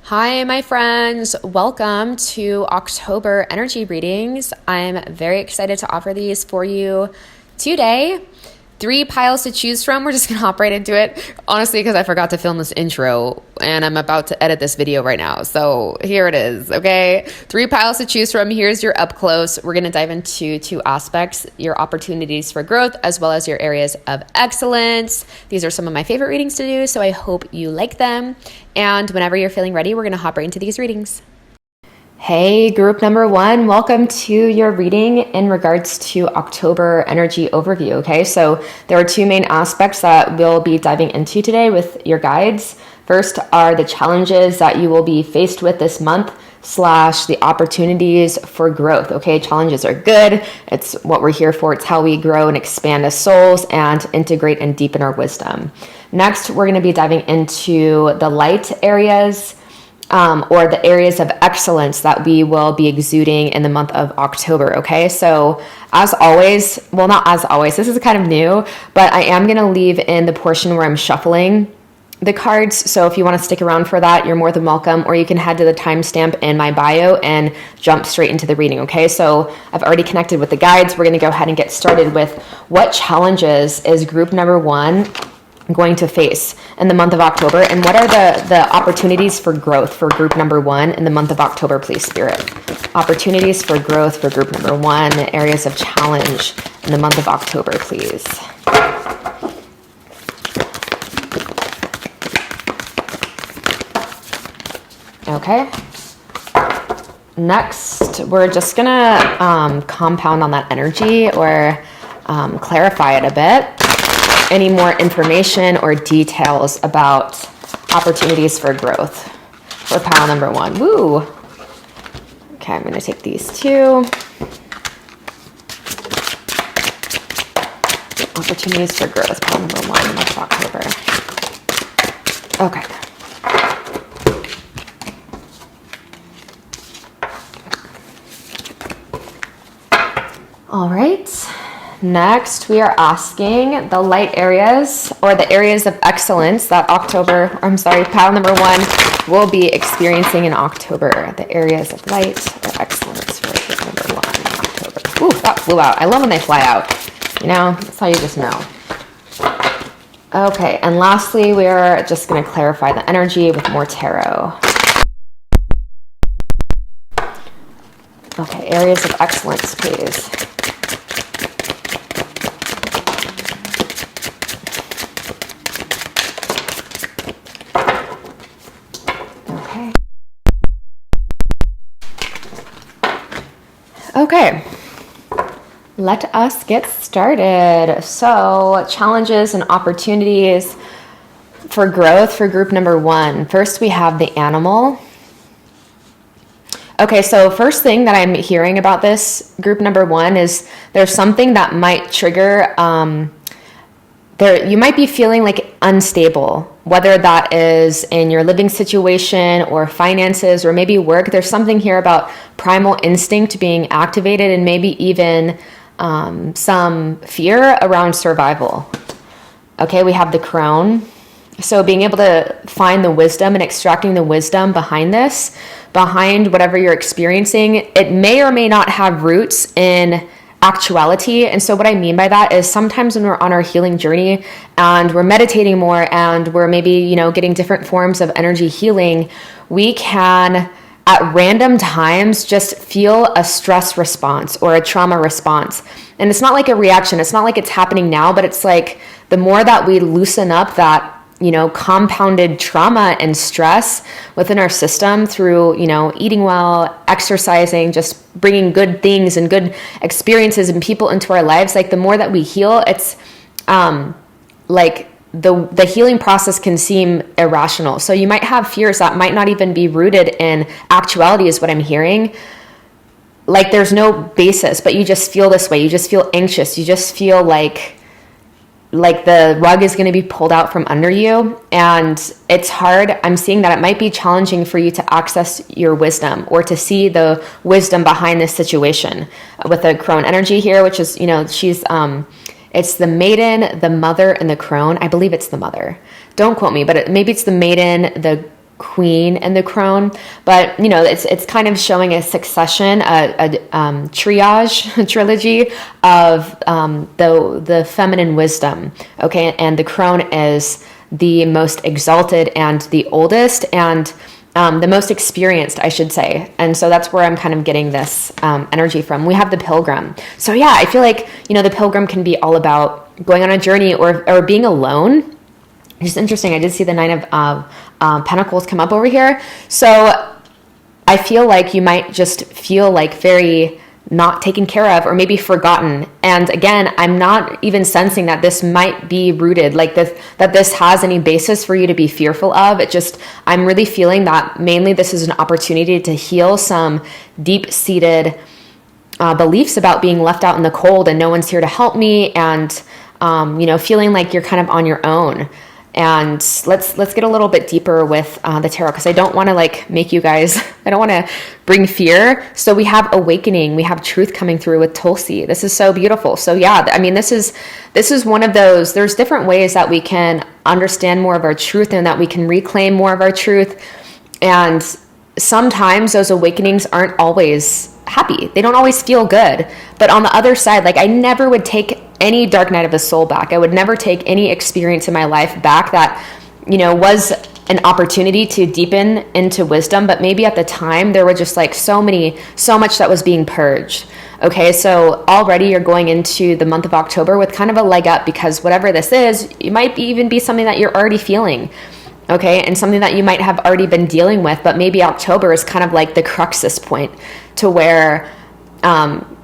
Hi, my friends. Welcome to October energy readings. I'm very excited to offer these for you today. 3 piles to choose from. We're just going to hop right into it. Honestly, because I forgot to film this intro and I'm about to edit this video right now. So here it is, okay? 3 piles to choose from. Here's your up close. We're going to dive into 2 aspects, your opportunities for growth, as well as your areas of excellence. These are some of my favorite readings to do, so I hope you like them. And whenever you're feeling ready, we're going to hop right into these readings. Hey, group number 1, welcome to your reading in regards to October energy overview, okay? So there are 2 main aspects that we'll be diving into today with your guides. First are the challenges that you will be faced with this month / the opportunities for growth, okay? Challenges are good. It's what we're here for. It's how we grow and expand as souls and integrate and deepen our wisdom. Next, we're going to be diving into the light areas, or the areas of excellence that we will be exuding in the month of October, okay? So as always, well, not as always, this is kind of new, but I am going to leave in the portion where I'm shuffling the cards. So if you want to stick around for that, you're more than welcome, or you can head to the timestamp in my bio and jump straight into the reading, okay? So I've already connected with the guides. We're going to go ahead and get started with what challenges is group number 1 going to face in the month of October, and what are the opportunities for growth for group number 1 in the month of October, please, Spirit. Opportunities for growth for group number 1, areas of challenge in the month of October, please. Okay. Next, we're just gonna compound on that energy, or clarify it a bit. Any more information or details about opportunities for growth for pile number 1. Woo! Okay, I'm going to take these 2. Opportunities for growth, pile number 1 in October. Okay. All right. Next, we are asking the light areas, or the areas of excellence that pile number 1 will be experiencing in October. The areas of light or excellence for pile number 1 in October. Ooh, that flew out. I love when they fly out. You know, that's how you just know. Okay, and lastly, we're just going to clarify the energy with more tarot. Okay, areas of excellence, please. Okay, let us get started. So, challenges and opportunities for growth for group number 1. First, we have the animal. Okay, so first thing that I'm hearing about this group number 1 is there's something that might trigger, you might be feeling like unstable, whether that is in your living situation or finances or maybe work. There's something here about primal instinct being activated, and maybe even some fear around survival. Okay, we have the crone. So being able to find the wisdom and extracting the wisdom behind this, behind whatever you're experiencing, it may or may not have roots in actuality. And so what I mean by that is sometimes when we're on our healing journey and we're meditating more and we're maybe, getting different forms of energy healing, we can at random times just feel a stress response or a trauma response. And it's not like a reaction. It's not like it's happening now, but it's like the more that we loosen up that compounded trauma and stress within our system through, eating well, exercising, just bringing good things and good experiences and people into our lives, like the more that we heal, it's like the healing process can seem irrational. So you might have fears that might not even be rooted in actuality, is what I'm hearing. Like there's no basis, but you just feel this way. You just feel anxious. You just feel like the rug is going to be pulled out from under you, and it's hard. I'm seeing that it might be challenging for you to access your wisdom or to see the wisdom behind this situation with the crone energy here, which is, she's, it's the maiden, the mother, and the crone. I believe it's the mother. Don't quote me, but maybe it's the maiden, the queen and the crone, but you know, it's kind of showing a succession, a triage trilogy of the feminine wisdom. Okay, and the crone is the most exalted and the oldest and the most experienced, I should say. And so that's where I'm kind of getting this energy from. We have the pilgrim. So yeah, I feel like, you know, the pilgrim can be all about going on a journey or being alone. It's interesting. I did see the Nine of Pentacles come up over here. So I feel like you might just feel like very not taken care of or maybe forgotten. And again, I'm not even sensing that this might be rooted, like this, that this has any basis for you to be fearful of. It just, I'm really feeling that mainly this is an opportunity to heal some deep-seated beliefs about being left out in the cold and no one's here to help me, and you know, feeling like you're kind of on your own. And let's get a little bit deeper with the tarot, because I don't want to like make you guys, I don't want to bring fear. So we have awakening, we have truth coming through with Tulsi. This is so beautiful. So yeah, I mean, this is one of those, there's different ways that we can understand more of our truth and that we can reclaim more of our truth. And sometimes those awakenings aren't always happy. They don't always feel good. But on the other side, like I never would take any dark night of the soul back. I would never take any experience in my life back that, you know, was an opportunity to deepen into wisdom. But maybe at the time there were just like so much that was being purged. Okay, so already you're going into the month of October with kind of a leg up, because whatever this is, it might even be something that you're already feeling. Okay, and something that you might have already been dealing with, but maybe October is kind of like the cruxus point to where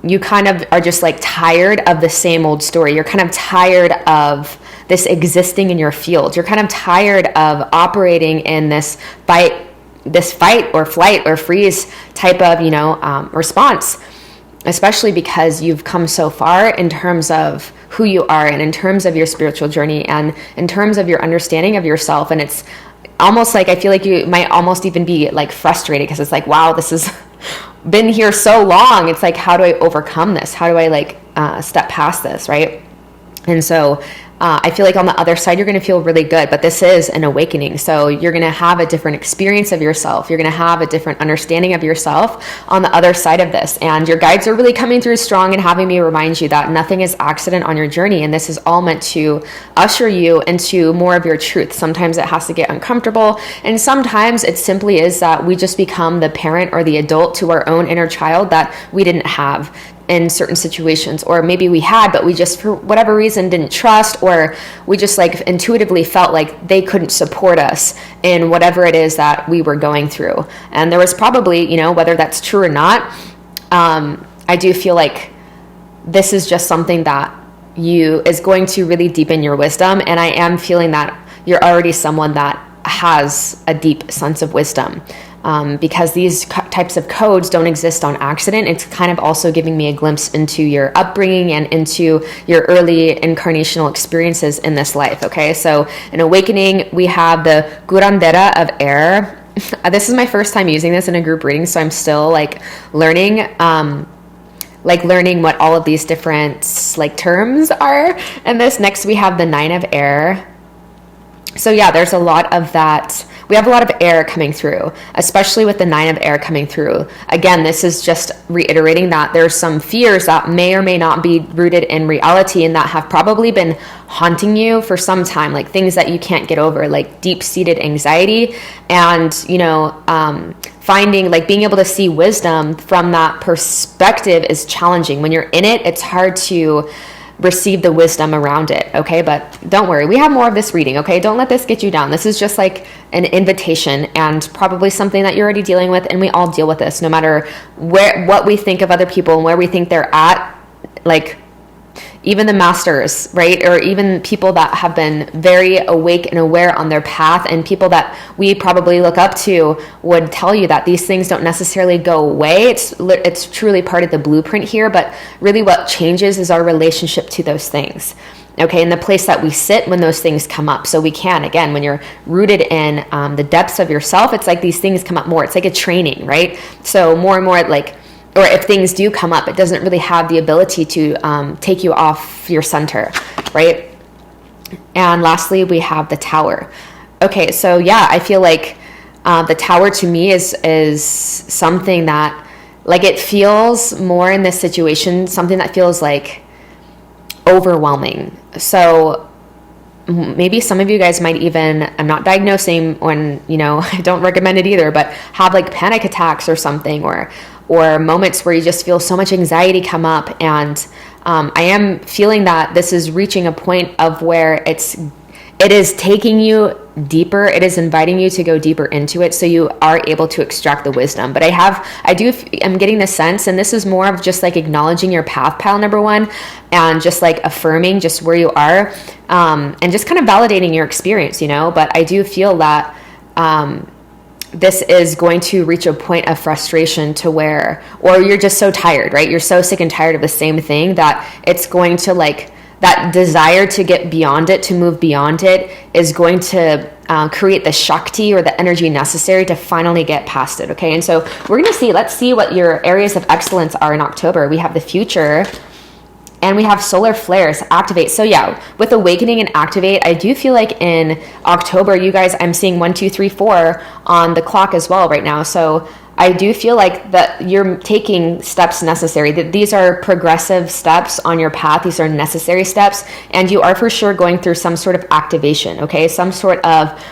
you kind of are just like tired of the same old story. You're kind of tired of this existing in your field. You're kind of tired of operating in this fight or flight or freeze type of, you know, response, especially because you've come so far in terms of who you are and in terms of your spiritual journey and in terms of your understanding of yourself. And it's almost like, I feel like you might almost even be like frustrated, because it's like, wow, this has been here so long. It's like, how do I overcome this? How do I like step past this, right? And so I feel like on the other side, you're going to feel really good, but this is an awakening. So you're going to have a different experience of yourself. You're going to have a different understanding of yourself on the other side of this. And your guides are really coming through strong and having me remind you that nothing is accident on your journey. And this is all meant to usher you into more of your truth. Sometimes it has to get uncomfortable. And sometimes it simply is that we just become the parent or the adult to our own inner child that we didn't have in certain situations, or maybe we had, but we just for whatever reason didn't trust, or we just like intuitively felt like they couldn't support us in whatever it is that we were going through. And there was probably, you know, whether that's true or not, I do feel like this is just something that is going to really deepen your wisdom. And I am feeling that you're already someone that has a deep sense of wisdom. Because these types of codes don't exist on accident. It's kind of also giving me a glimpse into your upbringing and into your early incarnational experiences in this life. Okay, so in awakening, we have the curandera of air. This is my first time using this in a group reading, so I'm still like learning what all of these different like terms are. And this next, we have the 9 of air. So yeah, there's a lot of that. We have a lot of air coming through, especially with the 9 of air coming through. Again, this is just reiterating that there's some fears that may or may not be rooted in reality and that have probably been haunting you for some time, like things that you can't get over, like deep-seated anxiety. And, you know, finding, like being able to see wisdom from that perspective is challenging. When you're in it, it's hard to receive the wisdom around it. Okay, but don't worry, we have more of this reading. Okay, don't let this get you down. This is just like an invitation and probably something that you're already dealing with, and we all deal with this no matter what we think of other people and where we think they're at. Like even the masters, right? Or even people that have been very awake and aware on their path, and people that we probably look up to would tell you that these things don't necessarily go away. It's truly part of the blueprint here, but really what changes is our relationship to those things. Okay, and the place that we sit when those things come up. So we can, again, when you're rooted in the depths of yourself, it's like these things come up more. It's like a training, right? So more and more like, or if things do come up, it doesn't really have the ability to take you off your center, right? And lastly, we have the Tower. Okay, so yeah, I feel like The Tower to me is something that, like, it feels more in this situation, something that feels like overwhelming. So maybe some of you guys might even, I'm not diagnosing when, I don't recommend it either, but have like panic attacks or something, or moments where you just feel so much anxiety come up. And I am feeling that this is reaching a point of where it is taking you deeper. It is inviting you to go deeper into it, so you are able to extract the wisdom. But I'm getting the sense, and this is more of just like acknowledging your path, pile number one, and just like affirming just where you are, and just kind of validating your experience, But I do feel that this is going to reach a point of frustration to where, or you're just so tired, right? You're so sick and tired of the same thing that it's going to, like, that desire to get beyond it, to move beyond it, is going to create the Shakti, or the energy necessary to finally get past it, okay? And so let's see what your areas of excellence are in October. We have the future, and we have solar flares, activate. So yeah, with awakening and activate, I do feel like in October, you guys, I'm seeing 1, 2, 3, 4 on the clock as well right now. So I do feel like that you're taking steps necessary, that these are progressive steps on your path. These are necessary steps, and you are for sure going through some sort of activation, okay? Some sort of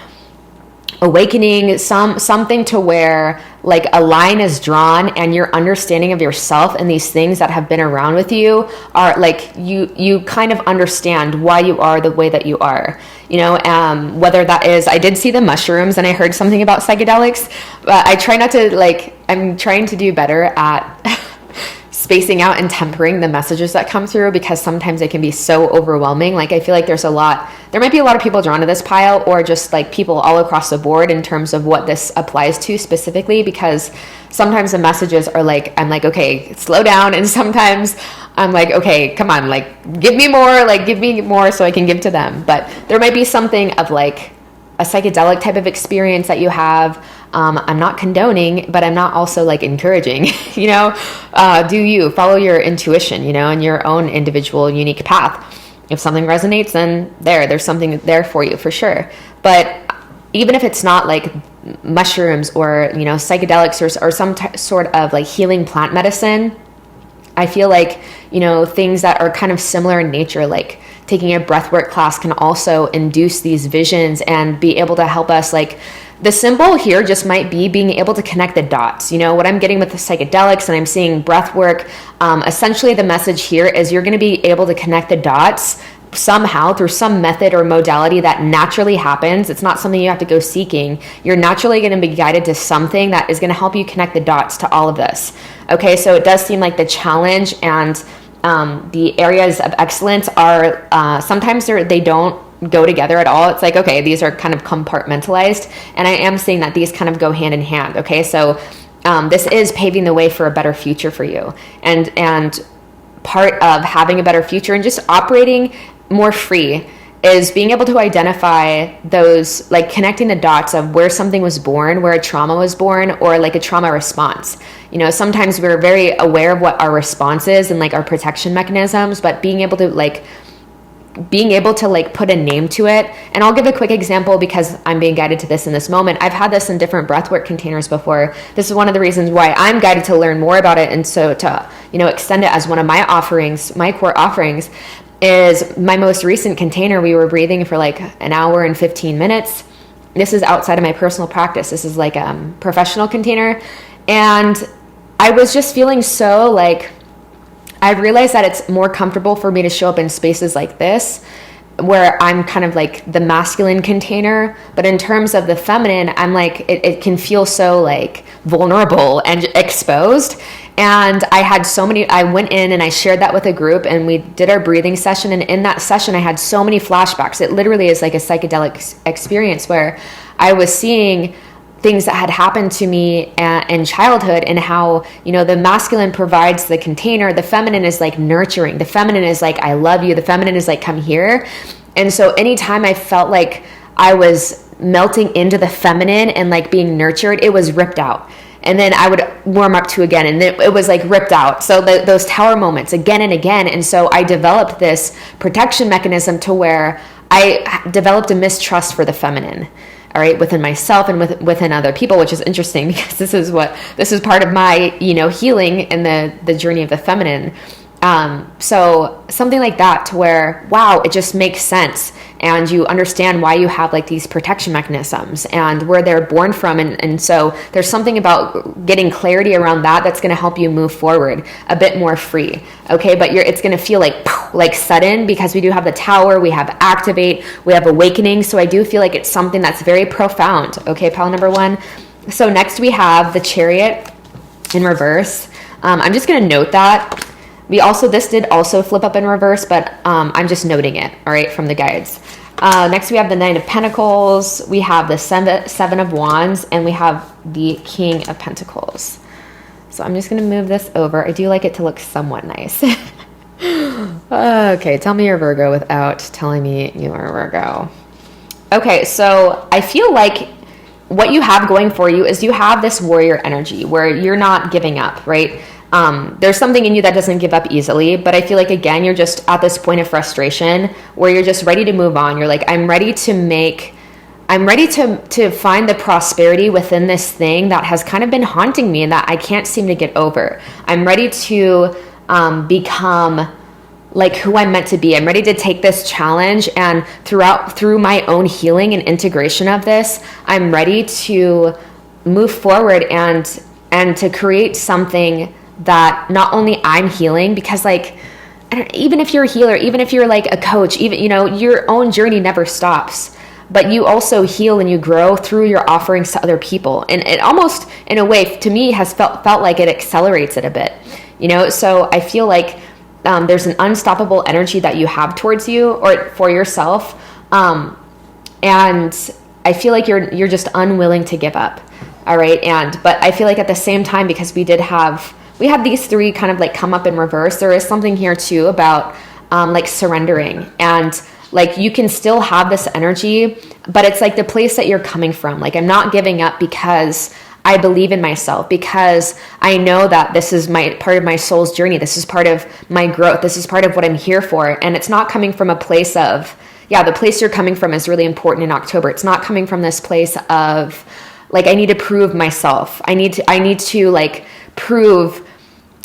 awakening, something to where, like, a line is drawn, and your understanding of yourself and these things that have been around with you are like, you kind of understand why you are the way that you are, whether that is, I did see the mushrooms, and I heard something about psychedelics, but I try not to, like, I'm trying to do better at spacing out and tempering the messages that come through, because sometimes it can be so overwhelming. Like, I feel like there might be a lot of people drawn to this pile, or just like people all across the board in terms of what this applies to specifically, because sometimes the messages are like, I'm like, okay, slow down. And sometimes I'm like, okay, come on, like, give me more so I can give to them. But there might be something of like a psychedelic type of experience that you have. I'm not condoning, but I'm not also like encouraging, do you follow your intuition, and your own individual unique path. If something resonates, then there's something there for you for sure. But even if it's not like mushrooms or, psychedelics or some sort of like healing plant medicine, I feel like, things that are kind of similar in nature, like taking a breathwork class, can also induce these visions and be able to help us. Like, the symbol here just might be being able to connect the dots. What I'm getting with the psychedelics, and I'm seeing breath work. Essentially, the message here is you're going to be able to connect the dots somehow through some method or modality that naturally happens. It's not something you have to go seeking. You're naturally going to be guided to something that is going to help you connect the dots to all of this. Okay, so it does seem like the challenge and the areas of excellence are sometimes they don't go together at all. It's like, okay, these are kind of compartmentalized, and I am seeing that these kind of go hand in hand. Okay, so this is paving the way for a better future for you, and part of having a better future and just operating more free is being able to identify those, like connecting the dots of where something was born, where a trauma was born, or like a trauma response. Sometimes we're very aware of what our response is and like our protection mechanisms, but being able to put a name to it. And I'll give a quick example because I'm being guided to this in this moment. I've had this in different breathwork containers before. This is one of the reasons why I'm guided to learn more about it, and so to extend it as one of my offerings, my core offerings. Is my most recent container, we were breathing for like an hour and 15 minutes. This is outside of my personal practice. This is like a professional container. And I was just feeling so like, I realized that it's more comfortable for me to show up in spaces like this, where I'm kind of like the masculine container, but in terms of the feminine, I'm like, it can feel so like vulnerable and exposed. And I went in and I shared that with a group, and we did our breathing session. And in that session, I had so many flashbacks. It literally is like a psychedelic experience where I was seeing things that had happened to me in childhood, and how, the masculine provides the container. The feminine is like nurturing. The feminine is like, I love you. The feminine is like, come here. And so anytime I felt like I was melting into the feminine and like being nurtured, it was ripped out. And then I would warm up to again, and then it was like ripped out. So those tower moments again and again. And so I developed this protection mechanism to where I developed a mistrust for the feminine. all right, within myself and within other people, which is interesting because this is part of my, healing in the journey of the feminine. So something like that, to where, wow, it just makes sense. And you understand why you have like these protection mechanisms and where they're born from. And so there's something about getting clarity around that that's going to help you move forward a bit more free. Okay. But it's going to feel like sudden, because we do have the Tower, we have activate, we have awakening. So I do feel like it's something that's very profound. Okay. Pile number 1. So next we have the Chariot in reverse. I'm just going to note that. This did also flip up in reverse, but I'm just noting it, all right, from the guides. Next, we have the Nine of Pentacles, we have the Seven of Wands, and we have the King of Pentacles. So I'm just going to move this over. I do like it to look somewhat nice. Okay, tell me you're Virgo without telling me you are Virgo. Okay, so I feel like what you have going for you is you have this warrior energy where you're not giving up, right? There's something in you that doesn't give up easily, but I feel like, again, you're just at this point of frustration where you're just ready to move on. You're like, I'm ready to find the prosperity within this thing that has kind of been haunting me and that I can't seem to get over. I'm ready to become like who I'm meant to be. I'm ready to take this challenge, and through my own healing and integration of this, I'm ready to move forward and to create something that not only I'm healing, because like, even if you're a healer, even if you're like a coach, even, your own journey never stops, but you also heal and you grow through your offerings to other people. And it almost, in a way, to me, has felt like it accelerates it a bit, so I feel like there's an unstoppable energy that you have towards you or for yourself. And I feel like you're just unwilling to give up. All right. But I feel like at the same time, because we had these 3 kind of like come up in reverse, there is something here too about like surrendering, and like you can still have this energy, but it's like the place that you're coming from. Like, I'm not giving up because I believe in myself, because I know that this is part of my soul's journey. This is part of my growth. This is part of what I'm here for. And it's not coming from a place of, the place you're coming from is really important in October. It's not coming from this place of like, I need to prove myself. I need to like prove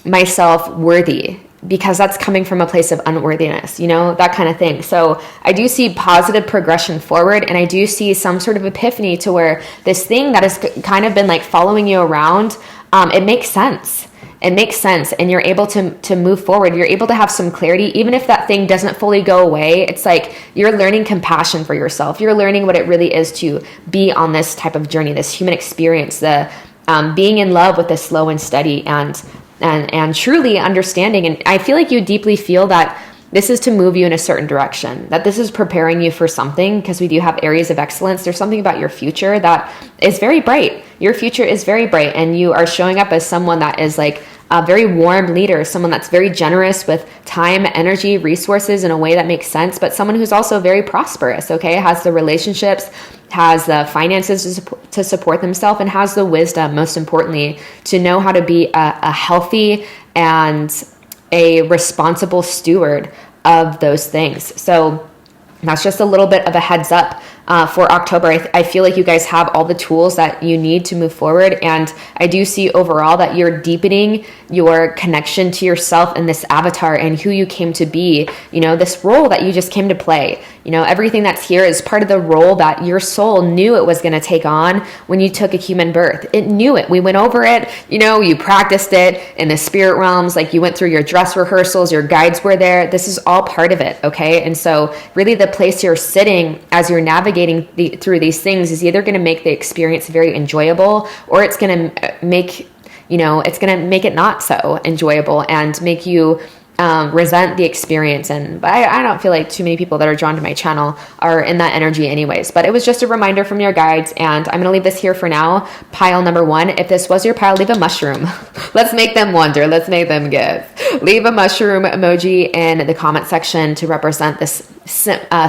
myself worthy, because that's coming from a place of unworthiness, that kind of thing. So I do see positive progression forward, and I do see some sort of epiphany to where this thing that has kind of been like following you around, it makes sense. It makes sense, and you're able to move forward. You're able to have some clarity, even if that thing doesn't fully go away. It's like you're learning compassion for yourself. You're learning what it really is to be on this type of journey, this human experience, the being in love with the slow and steady, and truly understanding. And I feel like you deeply feel that this is to move you in a certain direction, that this is preparing you for something, because we do have areas of excellence. There's something about your future that is very bright. Your future is very bright, and you are showing up as someone that is like a very warm leader, someone that's very generous with time, energy, resources in a way that makes sense, but someone who's also very prosperous, okay? Has the relationships, has the finances to support themselves, and has the wisdom, most importantly, to know how to be a healthy and a responsible steward of those things. So that's just a little bit of a heads up for October. I feel like you guys have all the tools that you need to move forward. And I do see overall that you're deepening your connection to yourself and this avatar and who you came to be, this role that you just came to play. Everything that's here is part of the role that your soul knew it was going to take on when you took a human birth. It knew it. We went over it, you practiced it in the spirit realms, like you went through your dress rehearsals, your guides were there. This is all part of it, okay? And so really the place you're sitting as you're navigating through these things is either going to make the experience very enjoyable, or it's going to make it not so enjoyable and make you resent the experience. But I don't feel like too many people that are drawn to my channel are in that energy anyways. But it was just a reminder from your guides, and I'm going to leave this here for now. Pile number 1. If this was your pile, leave a mushroom. Let's make them wonder. Let's make them give. Leave a mushroom emoji in the comment section to represent this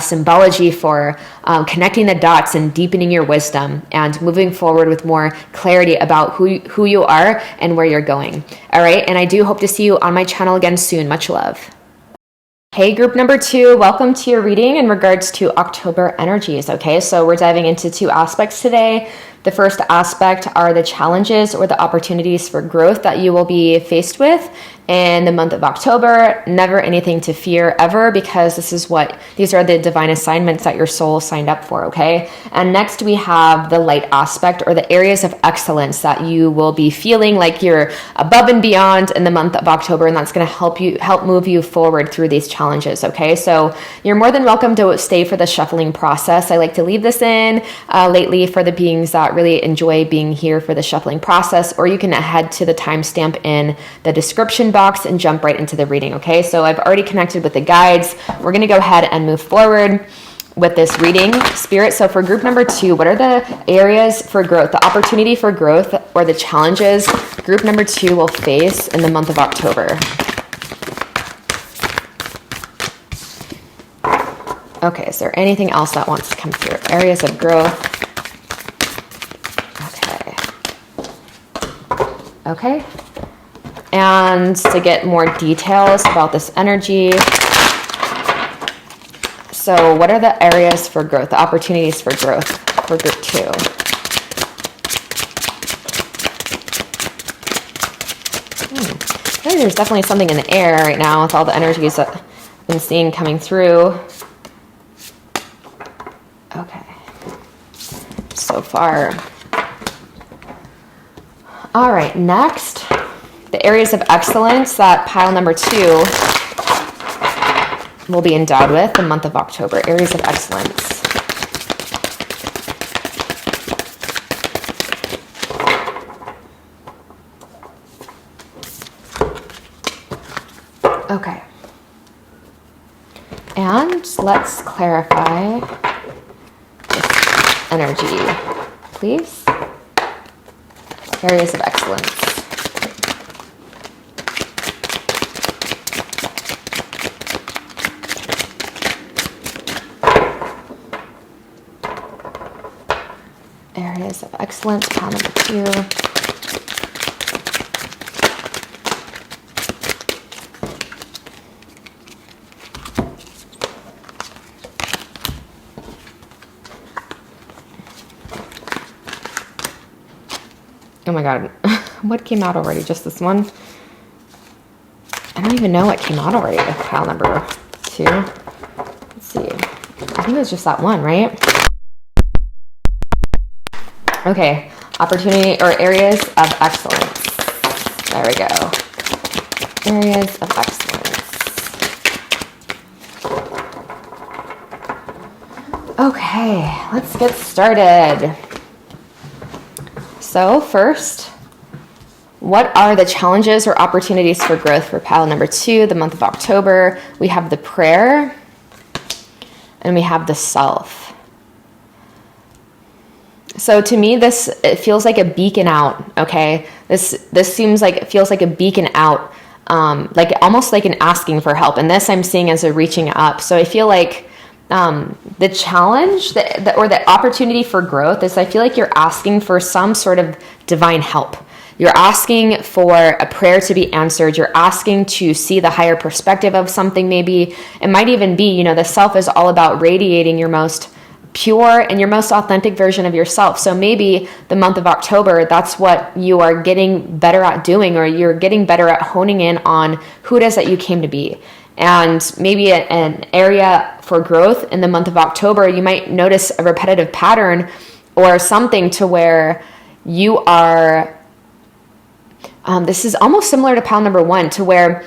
symbology for connecting the dots and deepening your wisdom and moving forward with more clarity about who you are and where you're going. All right. And I do hope to see you on my channel again soon. Much love. Hey, group number 2, welcome to your reading in regards to October energies, okay? So we're diving into 2 aspects today. The first aspect are the challenges or the opportunities for growth that you will be faced with in the month of October. Never anything to fear ever, because these are the divine assignments that your soul signed up for, okay? And next we have the light aspect, or the areas of excellence that you will be feeling like you're above and beyond in the month of October, and that's going to help move you forward through these challenges, okay? So you're more than welcome to stay for the shuffling process. I like to leave this in lately for the beings that really enjoy being here for the shuffling process, or you can head to the timestamp in the description box and jump right into the reading, okay? So I've already connected with the guides. We're going to go ahead and move forward with this reading, Spirit. So for group number 2, what are the areas for growth, the opportunity for growth, or the challenges group number 2 will face in the month of October? Okay, is there anything else that wants to come through? Areas of growth. Okay. And to get more details about this energy, so what are the areas for growth, the opportunities for growth for group 2? I think there's definitely something in the air right now with all the energies that I've been seeing coming through. Okay. So far. All right, next, the areas of excellence that pile number 2 will be endowed with the month of October. Areas of excellence. Okay. And let's clarify this energy, please. Areas of excellence. Areas of excellence, pile number 2. Oh my God, what came out already? Just this one? I don't even know what came out already with pile number 2. Let's see. I think it was just that one, right? Okay, opportunity or areas of excellence. There we go. Areas of excellence. Okay, let's get started. So first, what are the challenges or opportunities for growth for pile number 2, the month of October? We have the prayer and we have the self. So to me, it feels like a beacon out, okay? This seems like, it feels like a beacon out, like almost like an asking for help. And this I'm seeing as a reaching up. So I feel like the challenge or the opportunity for growth is, I feel like you're asking for some sort of divine help. You're asking for a prayer to be answered. You're asking to see the higher perspective of something. Maybe it might even be, the self is all about radiating your most pure and your most authentic version of yourself. So maybe the month of October, that's what you are getting better at doing, or you're getting better at honing in on who it is that you came to be. And maybe an area for growth in the month of October, you might notice a repetitive pattern or something to where you are, this is almost similar to pile number 1, to where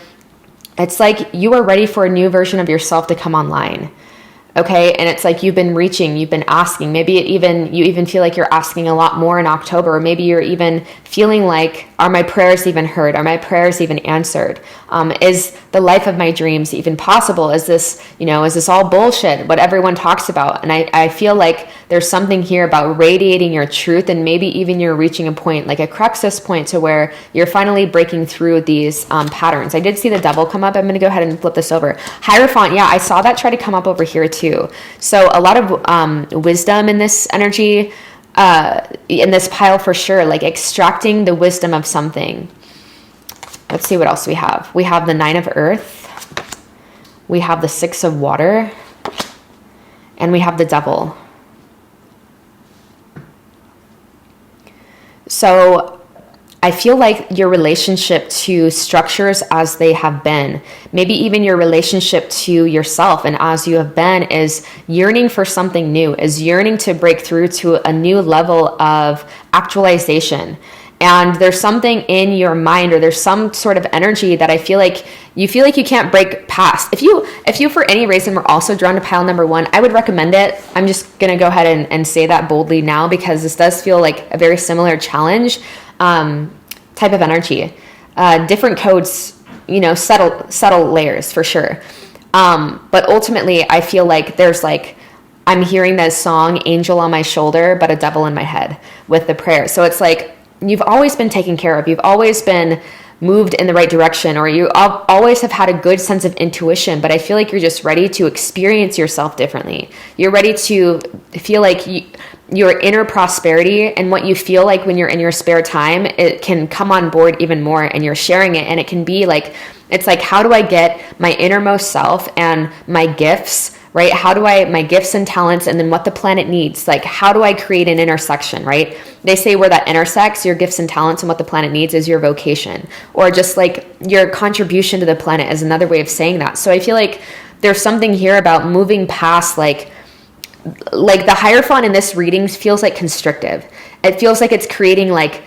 it's like you are ready for a new version of yourself to come online. Okay. And it's like you've been reaching, you've been asking, maybe you even feel like you're asking a lot more in October, or maybe you're even feeling like, are my prayers even heard? Are my prayers even answered? Is the life of my dreams even possible? Is this all bullshit, what everyone talks about? And I feel like there's something here about radiating your truth, and maybe even you're reaching a point, like a cruxus point, to where you're finally breaking through these patterns. I did see the devil come up. I'm going to go ahead and flip this over. Hierophant. Yeah, I saw that try to come up over here too. So a lot of wisdom in this energy, in this pile for sure, like extracting the wisdom of something. Let's see what else we have. We have the 9 of Earth. we have the Six of Water, and we have the Devil. So I feel like your relationship to structures as they have been, maybe even your relationship to yourself and as you have been, is yearning for something new, is yearning to break through to a new level of actualization. And there's something in your mind, or there's some sort of energy that I feel like you can't break past. If you for any reason were also drawn to pile number 1, I would recommend it. I'm just going to go ahead and say that boldly now, because this does feel like a very similar challenge type of energy. Different codes, subtle layers for sure. But ultimately, I feel like there's like, I'm hearing this song, Angel on My Shoulder, but a devil in my head with the prayer. So it's like, you've always been taken care of. You've always been moved in the right direction, or you always have had a good sense of intuition, but I feel like you're just ready to experience yourself differently. You're ready to feel like your inner prosperity and what you feel like when you're in your spare time, it can come on board even more, and you're sharing it. And it can be like, it's like, how do I get my innermost self and my gifts, right? My gifts and talents, and then what the planet needs. Like, how do I create an intersection, right? They say where that intersects, your gifts and talents and what the planet needs, is your vocation, or just like your contribution to the planet is another way of saying that. So I feel like there's something here about moving past like the Hierophant in this reading feels like constrictive. It feels like it's creating like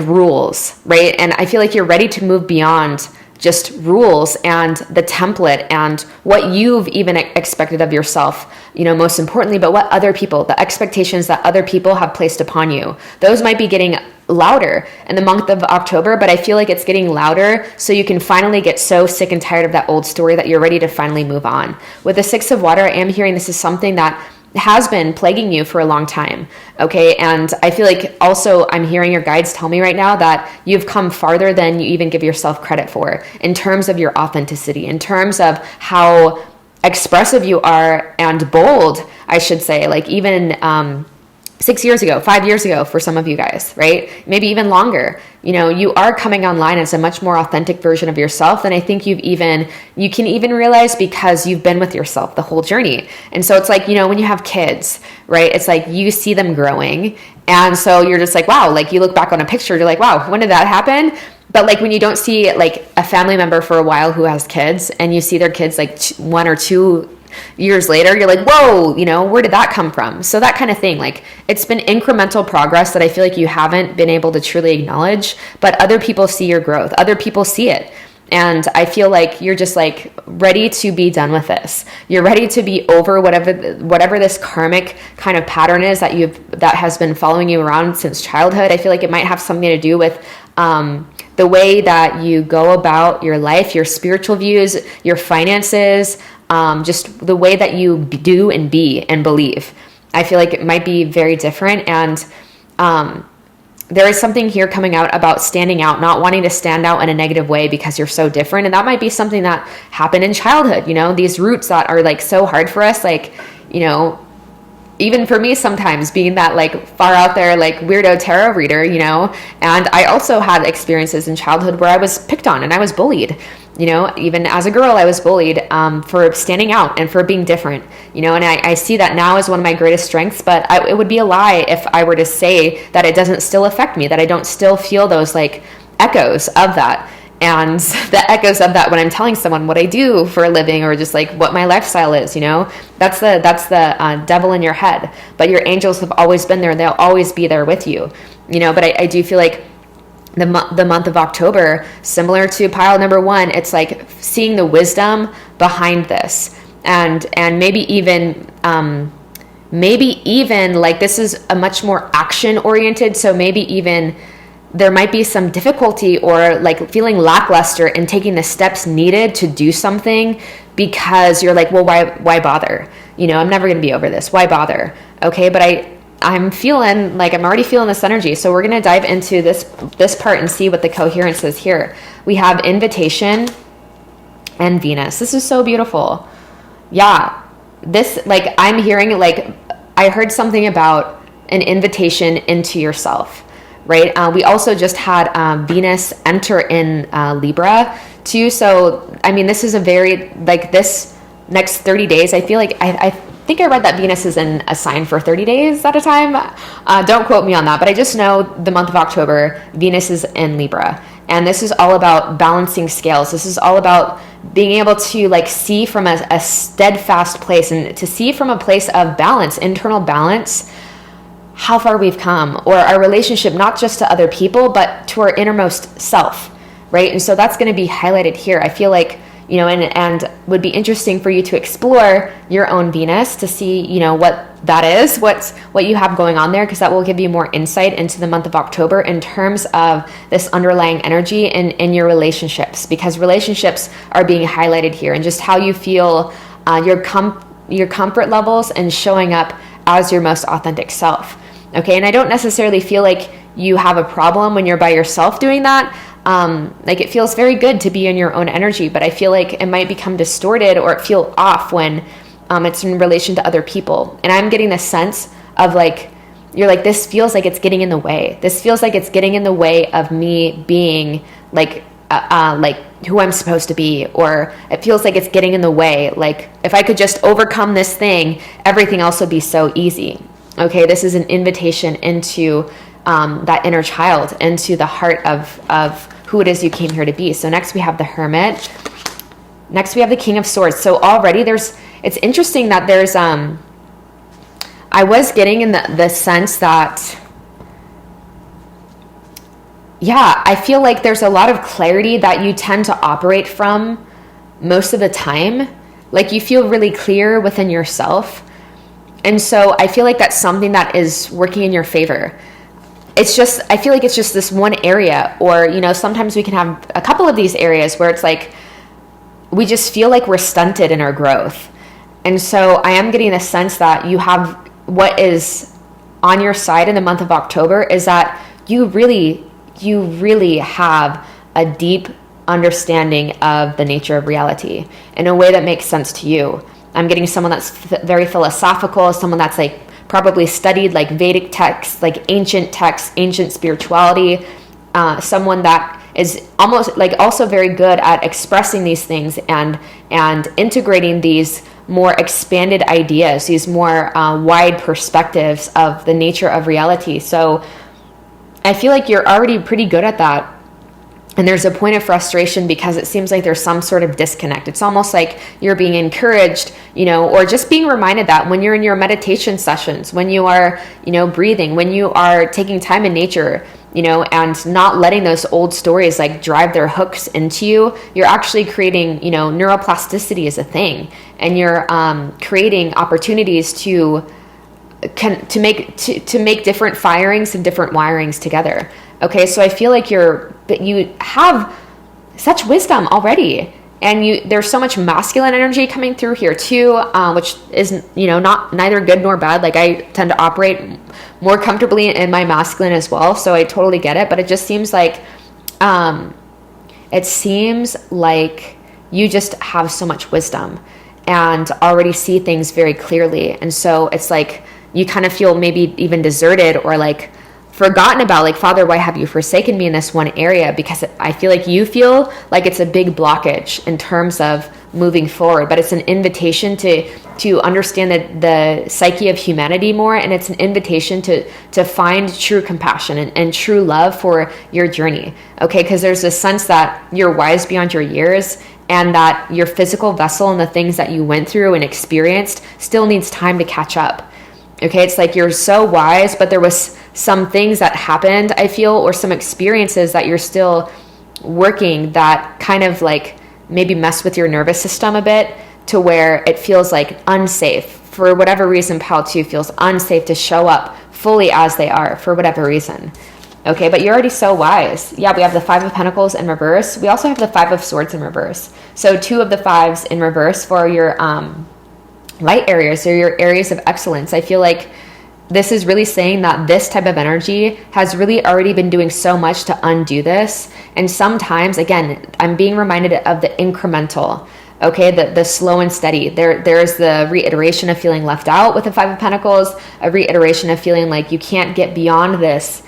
rules, right? And I feel like you're ready to move beyond just rules and the template and what you've even expected of yourself, most importantly, but what other people, the expectations that other people have placed upon you, those might be getting louder in the month of October, but I feel like it's getting louder so you can finally get so sick and tired of that old story that you're ready to finally move on. With the Six of Water, I am hearing this is something that has been plaguing you for a long time. Okay. And I feel like also I'm hearing your guides tell me right now that you've come farther than you even give yourself credit for in terms of your authenticity, in terms of how expressive you are and bold, I should say, like even 6 years ago, 5 years ago for some of you guys, right? Maybe even longer. You are coming online as a much more authentic version of yourself than I think you can even realize, because you've been with yourself the whole journey. And so it's like, when you have kids, right? It's like you see them growing. And so you're just like, wow, like you look back on a picture, you're like, wow, when did that happen? But like when you don't see like a family member for a while who has kids, and you see their kids like 1 or 2 years later, you're like, whoa, where did that come from? So that kind of thing, like it's been incremental progress that I feel like you haven't been able to truly acknowledge, but other people see your growth. Other people see it. And I feel like you're just like ready to be done with this. You're ready to be over whatever this karmic kind of pattern is that has been following you around since childhood. I feel like it might have something to do with the way that you go about your life, your spiritual views, your finances, just the way that you do and be and believe. I feel like it might be very different. And there is something here coming out about standing out, not wanting to stand out in a negative way because you're so different. And that might be something that happened in childhood, these roots that are like so hard for us, like, even for me sometimes being that like far out there, like weirdo tarot reader, and I also had experiences in childhood where I was picked on and I was bullied. Even as a girl, I was bullied for standing out and for being different, and I see that now as one of my greatest strengths, but it would be a lie if I were to say that it doesn't still affect me, that I don't still feel those like echoes of that. And the echoes of that when I'm telling someone what I do for a living, or just like what my lifestyle is, that's the devil in your head. But your angels have always been there. They'll always be there with you, but I do feel like the month of October, similar to pile number 1, it's like seeing the wisdom behind this, and maybe even like this is a much more action oriented. So maybe even there might be some difficulty or like feeling lackluster in taking the steps needed to do something, because you're like, well, why bother? I'm never going to be over this. Why bother? Okay. But I'm feeling like I'm already feeling this energy. So we're going to dive into this part and see what the coherence is here. We have invitation and Venus. This is so beautiful. Yeah. This, like, I'm hearing like, I heard something about an invitation into yourself, right? We also just had Venus enter in Libra too. So, I mean, this is a very, like, this next 30 days, I feel like, I think I read that Venus is in a sign for 30 days at a time. Don't quote me on that, but I just know the month of October, Venus is in Libra. And this is all about balancing scales. This is all about being able to like see from a steadfast place, and to see from a place of balance, internal balance, how far we've come, or our relationship, not just to other people, but to our innermost self, right? And so that's going to be highlighted here. I feel like, you know, and would be interesting for you to explore your own Venus to see, you know, what that is, what you have going on there, because that will give you more insight into the month of October in terms of this underlying energy in your relationships, because relationships are being highlighted here, and just how you feel, your comfort levels, and showing up as your most authentic self. Okay, and I don't necessarily feel like you have a problem when you're by yourself doing that. Like, it feels very good to be in your own energy, but I feel like it might become distorted or it feel off when it's in relation to other people. And I'm getting this sense of like, you're like, this feels like it's getting in the way. This feels like it's getting in the way of me being like who I'm supposed to be, or it feels like it's getting in the way. Like, if I could just overcome this thing, everything else would be so easy. Okay, this is an invitation into that inner child, into the heart of who it is you came here to be. So next we have the Hermit. Next we have the King of Swords. So already it's interesting that there's, I was getting in the sense that, yeah, I feel like there's a lot of clarity that you tend to operate from most of the time. Like, you feel really clear within yourself. And so I feel like that's something that is working in your favor. It's just, I feel like it's just this one area, or, you know, sometimes we can have a couple of these areas where it's like, we just feel like we're stunted in our growth. And so I am getting the sense that you have, what is on your side in the month of October is that you really have a deep understanding of the nature of reality in a way that makes sense to you. I'm getting someone that's very philosophical, someone that's like probably studied like Vedic texts, like ancient texts, ancient spirituality, someone that is almost like also very good at expressing these things and integrating these more expanded ideas, these more wide perspectives of the nature of reality. So I feel like you're already pretty good at that. And there's a point of frustration because it seems like there's some sort of disconnect. It's almost like you're being encouraged, you know, or just being reminded that when you're in your meditation sessions, when you are, you know, breathing, when you are taking time in nature, you know, and not letting those old stories like drive their hooks into you, you're actually creating, you know, neuroplasticity is a thing. And you're creating opportunities to make different firings and different wirings together. Okay, so I feel like you have such wisdom already, and there's so much masculine energy coming through here too, which is, you know, neither good nor bad. Like, I tend to operate more comfortably in my masculine as well, so I totally get it. But it just seems like you just have so much wisdom and already see things very clearly, and so it's like you kind of feel maybe even deserted or like forgotten about, like, Father, why have you forsaken me in this one area? Because I feel like you feel like it's a big blockage in terms of moving forward, but it's an invitation to understand the psyche of humanity more, and it's an invitation to find true compassion and true love for your journey. Okay, because there's a sense that you're wise beyond your years, and that your physical vessel and the things that you went through and experienced still needs time to catch up. Okay, it's like you're so wise, but there was some things that happened, I feel, or some experiences that you're still working that kind of like maybe mess with your nervous system a bit, to where it feels like unsafe. For whatever reason, Pal 2 feels unsafe to show up fully as they are for whatever reason. Okay, but you're already so wise. Yeah, we have the 5 of Pentacles in reverse. We also have the 5 of Swords in reverse. So 2 of the 5s in reverse for your light areas, or your areas of excellence. I feel like this is really saying that this type of energy has really already been doing so much to undo this. And sometimes, again, I'm being reminded of the incremental, okay, the slow and steady. There's the reiteration of feeling left out with the 5 of Pentacles, a reiteration of feeling like you can't get beyond this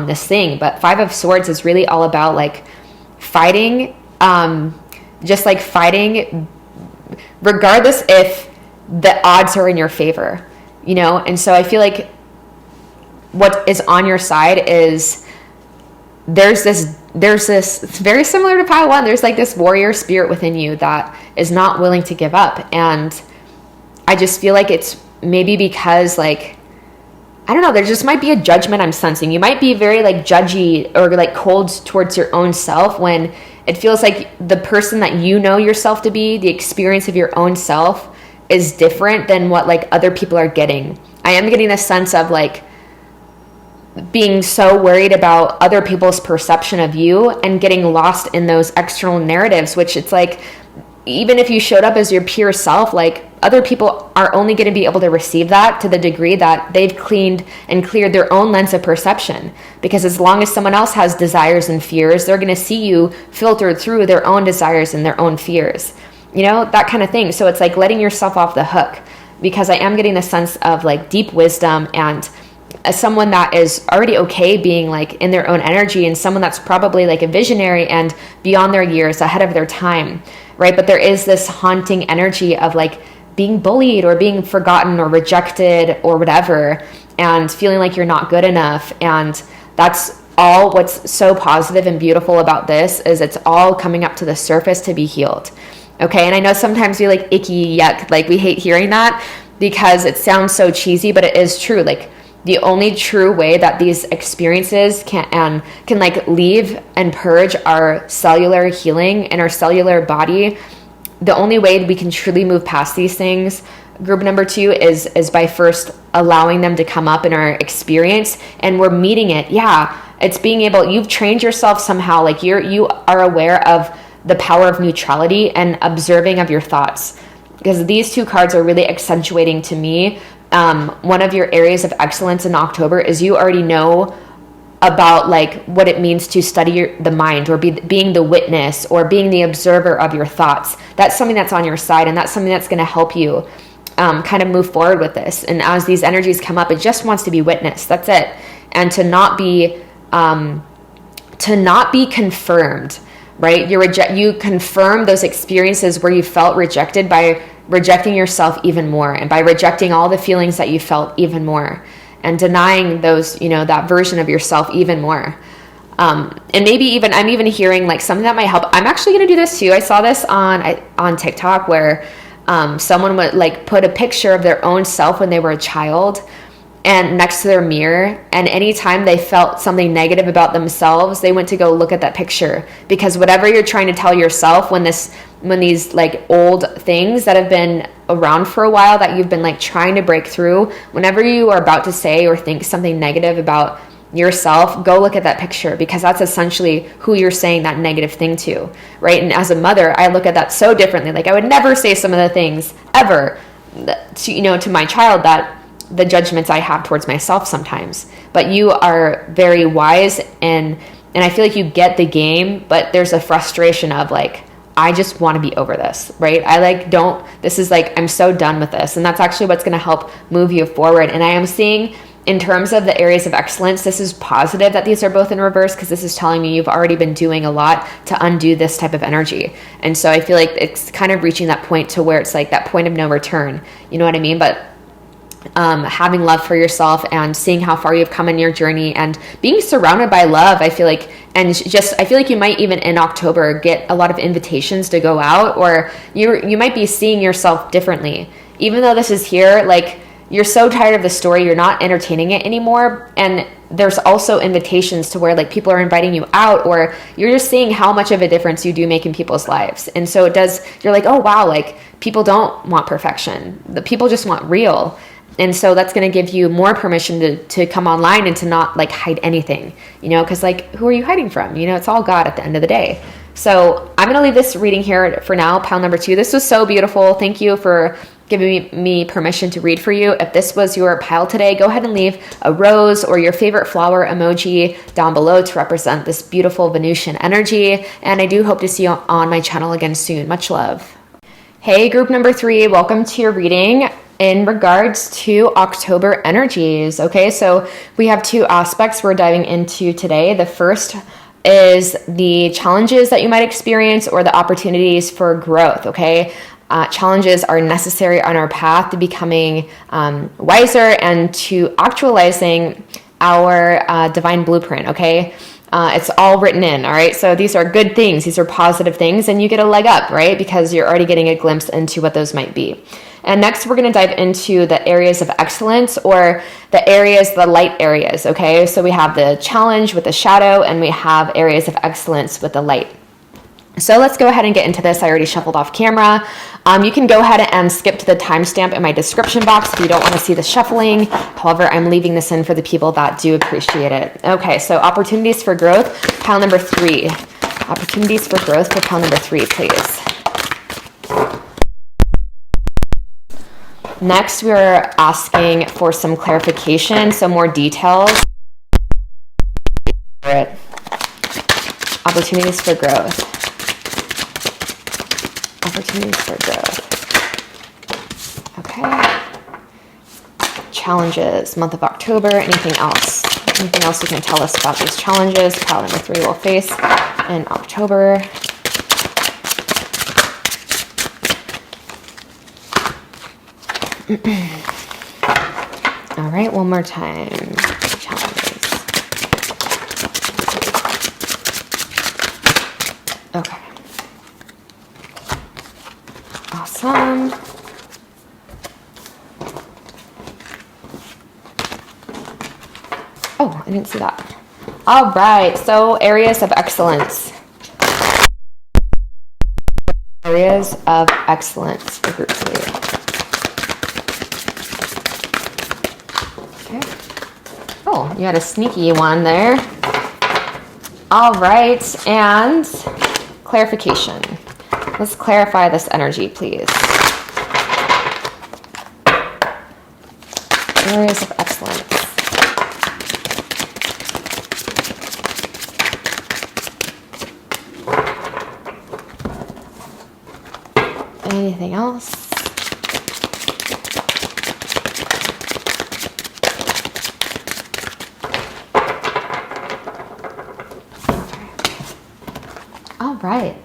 this thing. But Five of Swords is really all about like fighting, just like fighting regardless if the odds are in your favor, you know? And so I feel like what is on your side is there's this very similar to pile one. There's like this warrior spirit within you that is not willing to give up. And I just feel like it's maybe because like, I don't know, there just might be a judgment I'm sensing. You might be very like judgy or like cold towards your own self when it feels like the person that you know yourself to be, the experience of your own self is different than what like other people are getting. I am getting a sense of like being so worried about other people's perception of you and getting lost in those external narratives, which it's like, even if you showed up as your pure self, like other people are only going to be able to receive that to the degree that they've cleaned and cleared their own lens of perception. Because as long as someone else has desires and fears, they're going to see you filtered through their own desires and their own fears, you know, that kind of thing. So it's like letting yourself off the hook, because I am getting a sense of like deep wisdom and as someone that is already okay being like in their own energy, and someone that's probably like a visionary and beyond their years, ahead of their time, right? But there is this haunting energy of like being bullied or being forgotten or rejected or whatever, and feeling like you're not good enough. And that's all what's so positive and beautiful about this, is it's all coming up to the surface to be healed. Okay. And I know sometimes we like icky, yuck, like we hate hearing that because it sounds so cheesy, but it is true. Like the only true way that these experiences can like leave and purge our cellular healing and our cellular body, the only way we can truly move past these things, group number 2, is by first allowing them to come up in our experience, and we're meeting it. Yeah, it's being able, you've trained yourself somehow, like you are aware of the power of neutrality and observing of your thoughts, because these 2 cards are really accentuating to me. One of your areas of excellence in October is you already know about like what it means to study the mind, or being the witness, or being the observer of your thoughts. That's something that's on your side, and that's something that's going to help you kind of move forward with this. And as these energies come up, it just wants to be witnessed. That's it. And to not be confirmed, right? You confirm those experiences where you felt rejected by rejecting yourself even more, and by rejecting all the feelings that you felt even more, and denying those, you know, that version of yourself even more. And maybe even, I'm even hearing like something that might help. I'm actually going to do this too. I saw this on TikTok where someone would like put a picture of their own self when they were a child and next to their mirror, and anytime they felt something negative about themselves, they went to go look at that picture. Because whatever you're trying to tell yourself when these like old things that have been around for a while that you've been like trying to break through, whenever you are about to say or think something negative about yourself, go look at that picture, because that's essentially who you're saying that negative thing to, right? And as a mother, I look at that so differently. Like I would never say some of the things ever to my child, that the judgments I have towards myself sometimes. But you are very wise, and I feel like you get the game, but there's a frustration of like, I just want to be over this, right? I'm so done with this. And that's actually what's going to help move you forward. And I am seeing, in terms of the areas of excellence, this is positive that these are both in reverse, because this is telling me you've already been doing a lot to undo this type of energy. And so I feel like it's kind of reaching that point to where it's like that point of no return. You know what I mean? But having love for yourself and seeing how far you've come in your journey and being surrounded by love, I feel like you might even in October get a lot of invitations to go out, or you might be seeing yourself differently. Even though this is here, like you're so tired of the story, you're not entertaining it anymore. And there's also invitations to where like people are inviting you out, or you're just seeing how much of a difference you do make in people's lives. And so you're like, oh wow, like people don't want perfection. The people just want real. And so that's going to give you more permission to come online and to not like hide anything, because like, who are you hiding from? It's all God at the end of the day. So I'm going to leave this reading here for now, pile number 2. This was so beautiful. Thank you for giving me permission to read for you. If this was your pile today, go ahead and leave a rose or your favorite flower emoji down below to represent this beautiful Venusian energy. And I do hope to see you on my channel again soon. Much love. Hey, group number 3, welcome to your reading. in regards to October energies. Okay, so we have two aspects we're diving into today. The first is the challenges that you might experience or the opportunities for growth. Okay, challenges are necessary on our path to becoming wiser and to actualizing our divine blueprint. Okay, it's all written in. All right, so these are good things, these are positive things, and you get a leg up, right? Because you're already getting a glimpse into what those might be. And next, we're going to dive into the areas of excellence, or the light areas, okay? So we have the challenge with the shadow, and we have areas of excellence with the light. So let's go ahead and get into this. I already shuffled off camera. You can go ahead and skip to the timestamp in my description box if you don't want to see the shuffling. However, I'm leaving this in for the people that do appreciate it. Okay, so opportunities for growth, pile number 3. Opportunities for growth for pile number 3, please. Next, we're asking for some clarification, some more details. Opportunities for growth. Opportunities for growth. Okay. Challenges, month of October, anything else? Anything else you can tell us about these challenges pile number 3 will face in October? All right, one more time. Challenges. Okay. Awesome. Oh, I didn't see that. All right, so areas of excellence. Areas of excellence for group 3. Oh, you had a sneaky one there. All right, and clarification. Let's clarify this energy, please. Areas of excellence. Anything else? All right,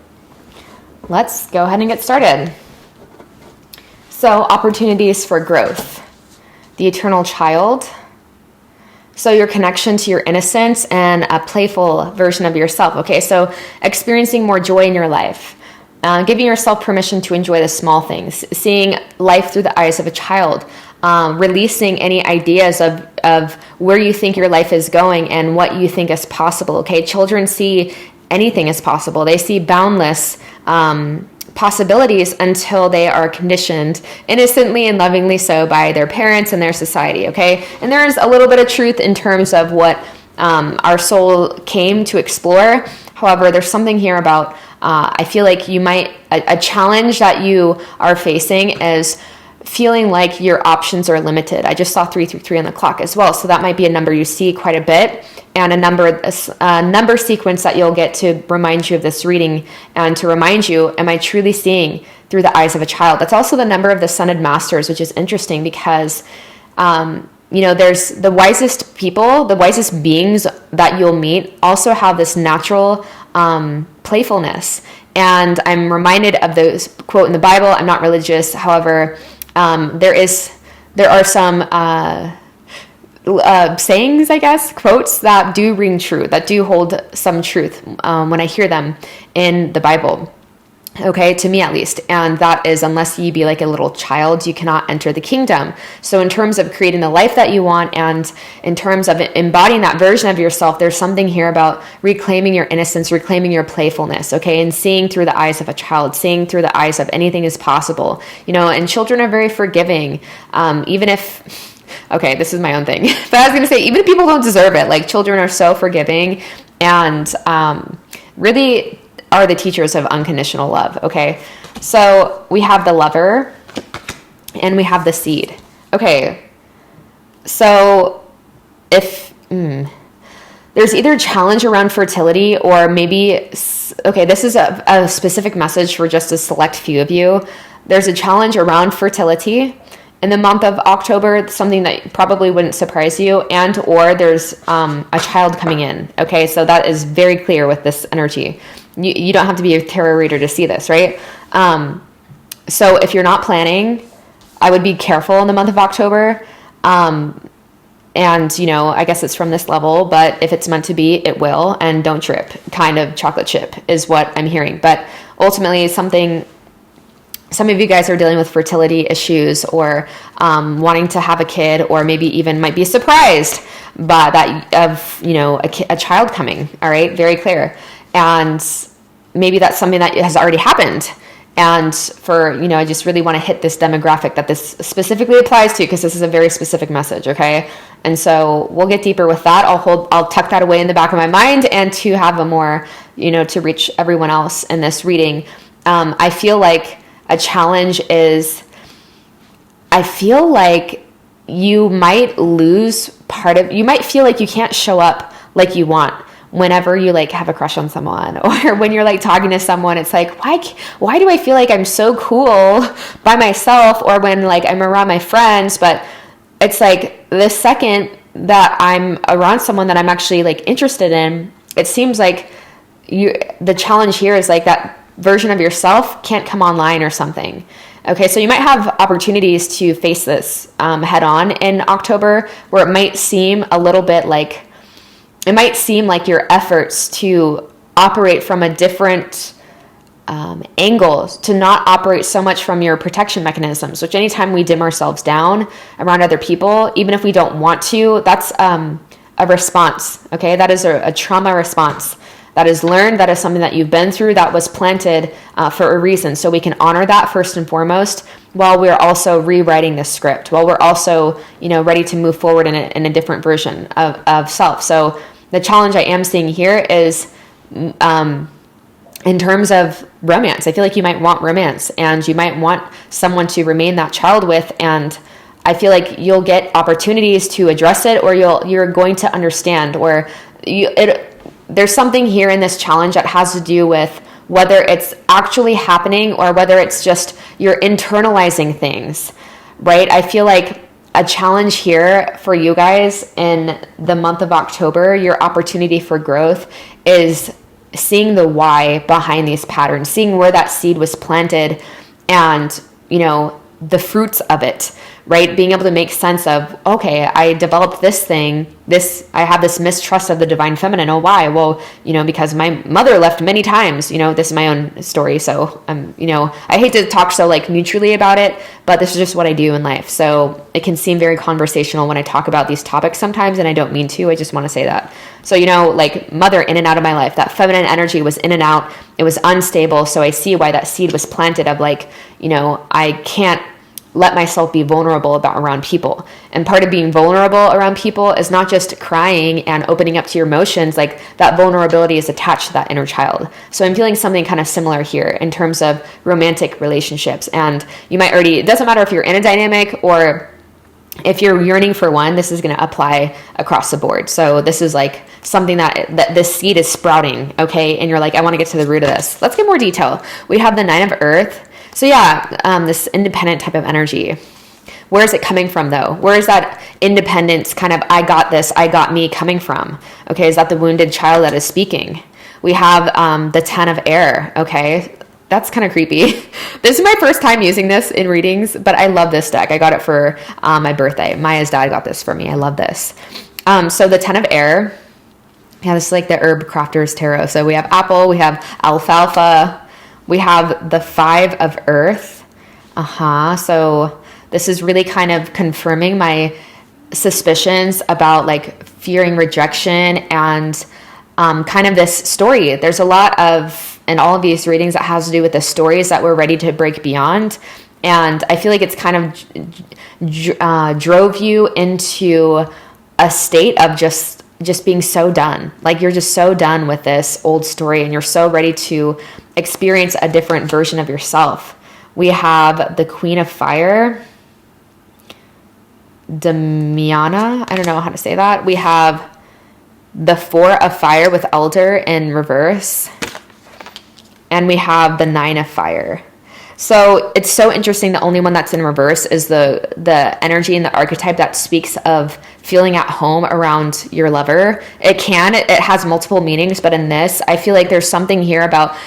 let's go ahead and get started. So, opportunities for growth, the eternal child. So, your connection to your innocence and a playful version of yourself. Okay, so experiencing more joy in your life, giving yourself permission to enjoy the small things, seeing life through the eyes of a child, releasing any ideas of where you think your life is going and what you think is possible. Okay, children see anything is possible. They see boundless possibilities until they are conditioned innocently and lovingly so by their parents and their society, okay? And there's a little bit of truth in terms of what our soul came to explore. However, there's something here about, I feel like you might, a challenge that you are facing is feeling like your options are limited. I just saw 333 on the clock as well. So that might be a number you see quite a bit, and a number sequence that you'll get to remind you of this reading and to remind you, am I truly seeing through the eyes of a child? That's also the number of the Ascended Masters, which is interesting because, there's the wisest people, the wisest beings that you'll meet also have this natural playfulness. And I'm reminded of those quote in the Bible. I'm not religious. However, there are some sayings, I guess, quotes that do ring true, that do hold some truth when I hear them in the Bible. Okay, to me at least. And that is, unless you be like a little child, you cannot enter the kingdom. So in terms of creating the life that you want and in terms of embodying that version of yourself, there's something here about reclaiming your innocence, reclaiming your playfulness, okay, and seeing through the eyes of a child, seeing through the eyes of anything is possible, and children are very forgiving, even if... Okay, this is my own thing. But I was going to say, even if people don't deserve it, like children are so forgiving and really are the teachers of unconditional love, okay? So we have the lover and we have the seed. Okay, so if there's either challenge around fertility or maybe, okay, this is a specific message for just a select few of you. There's a challenge around fertility in the month of October, something that probably wouldn't surprise you, and or there's a child coming in. Okay, so that is very clear with this energy. You don't have to be a tarot reader to see this, right? So if you're not planning, I would be careful in the month of October. And, you know, I guess it's from this level, but if it's meant to be, it will. And don't trip, kind of chocolate chip is what I'm hearing. But ultimately, some of you guys are dealing with fertility issues or wanting to have a kid, or maybe even might be surprised by that of, you know, a child coming. All right, very clear. And maybe that's something that has already happened. And for, you know, I just really want to hit this demographic that this specifically applies to, because this is a very specific message, okay? And so we'll get deeper with that. I'll tuck that away in the back of my mind, and to have a more, you know, to reach everyone else in this reading. I feel like a challenge is, I feel like you might lose you might feel like you can't show up like you want whenever you like have a crush on someone, or when you're like talking to someone. It's like, why do I feel like I'm so cool by myself, or when like I'm around my friends? But it's like the second that I'm around someone that I'm actually like interested in, it seems like the challenge here is like that version of yourself can't come online or something. Okay, so you might have opportunities to face this head on in October, where it might seem a little bit like, it might seem like your efforts to operate from a different angle, to not operate so much from your protection mechanisms, which anytime we dim ourselves down around other people, even if we don't want to, that's a response, okay? That is a trauma response. That is learned, that is something that you've been through, that was planted for a reason. So we can honor that first and foremost, while we're also rewriting the script, while we're also, you know, ready to move forward in a different version of self. So the challenge I am seeing here is in terms of romance. I feel like you might want romance, and you might want someone to remain that child with, and I feel like you'll get opportunities to address it, or you're going to understand, or there's something here in this challenge that has to do with whether it's actually happening or whether it's just you're internalizing things, right? I feel like a challenge here for you guys in the month of October, your opportunity for growth is seeing the why behind these patterns, seeing where that seed was planted, and, you know, the fruits of it, right? Being able to make sense of, okay, I developed this thing, I have this mistrust of the divine feminine. Oh, why? Well, you know, because my mother left many times, you know, this is my own story. So, you know, I hate to talk so like neutrally about it, but this is just what I do in life. So it can seem very conversational when I talk about these topics sometimes, and I don't mean to, I just want to say that. So, you know, like mother in and out of my life, that feminine energy was in and out. It was unstable. So I see why that seed was planted of like, you know, I can't let myself be vulnerable around people. And part of being vulnerable around people is not just crying and opening up to your emotions. Like that vulnerability is attached to that inner child. So I'm feeling something kind of similar here in terms of romantic relationships. And you might already, it doesn't matter if you're in a dynamic or if you're yearning for one, this is going to apply across the board. So this is like something that this seed is sprouting, okay? And you're like, I want to get to the root of this. Let's get more detail. We have the 9 of Earth. So yeah, this independent type of energy. Where is it coming from though? Where is that independence kind of, I got this, I got me coming from? Okay, is that the wounded child that is speaking? We have the 10 of Air, okay? That's kind of creepy. This is my first time using this in readings, but I love this deck. I got it for my birthday. Maya's dad got this for me. I love this. So the 10 of Air, yeah, this is like the Herb Crafter's Tarot. So we have apple, we have alfalfa, we have the 5 of Earth. So this is really kind of confirming my suspicions about like fearing rejection and kind of this story. There's a lot of, in all of these readings, that has to do with the stories that we're ready to break beyond. And I feel like it's kind of drove you into a state of just being so done. Like you're just so done with this old story and you're so ready to experience a different version of yourself. We have the Queen of Fire, Damiana. I don't know how to say that. We have the 4 of Fire with Elder in reverse. And we have the 9 of Fire. So it's so interesting. The only one that's in reverse is the energy and the archetype that speaks of feeling at home around your lover. It has multiple meanings, but in this, I feel like there's something here about,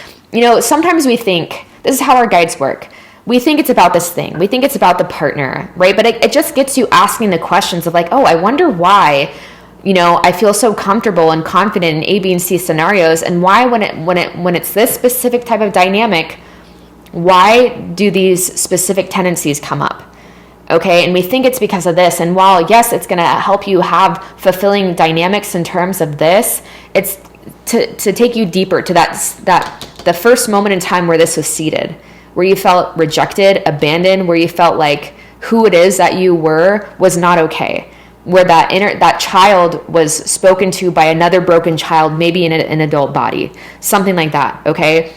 sometimes we think, this is how our guides work. We think it's about this thing. We think it's about the partner, right? But it just gets you asking the questions of like, oh, I wonder why, I feel so comfortable and confident in A, B, and C scenarios. And why when it's this specific type of dynamic, why do these specific tendencies come up? Okay, and we think it's because of this. And while, yes, it's going to help you have fulfilling dynamics in terms of this, it's to take you deeper to that the first moment in time where this was seeded, where you felt rejected, abandoned, where you felt like who it is that you were was not okay, where that child was spoken to by another broken child, maybe in an adult body, something like that, okay?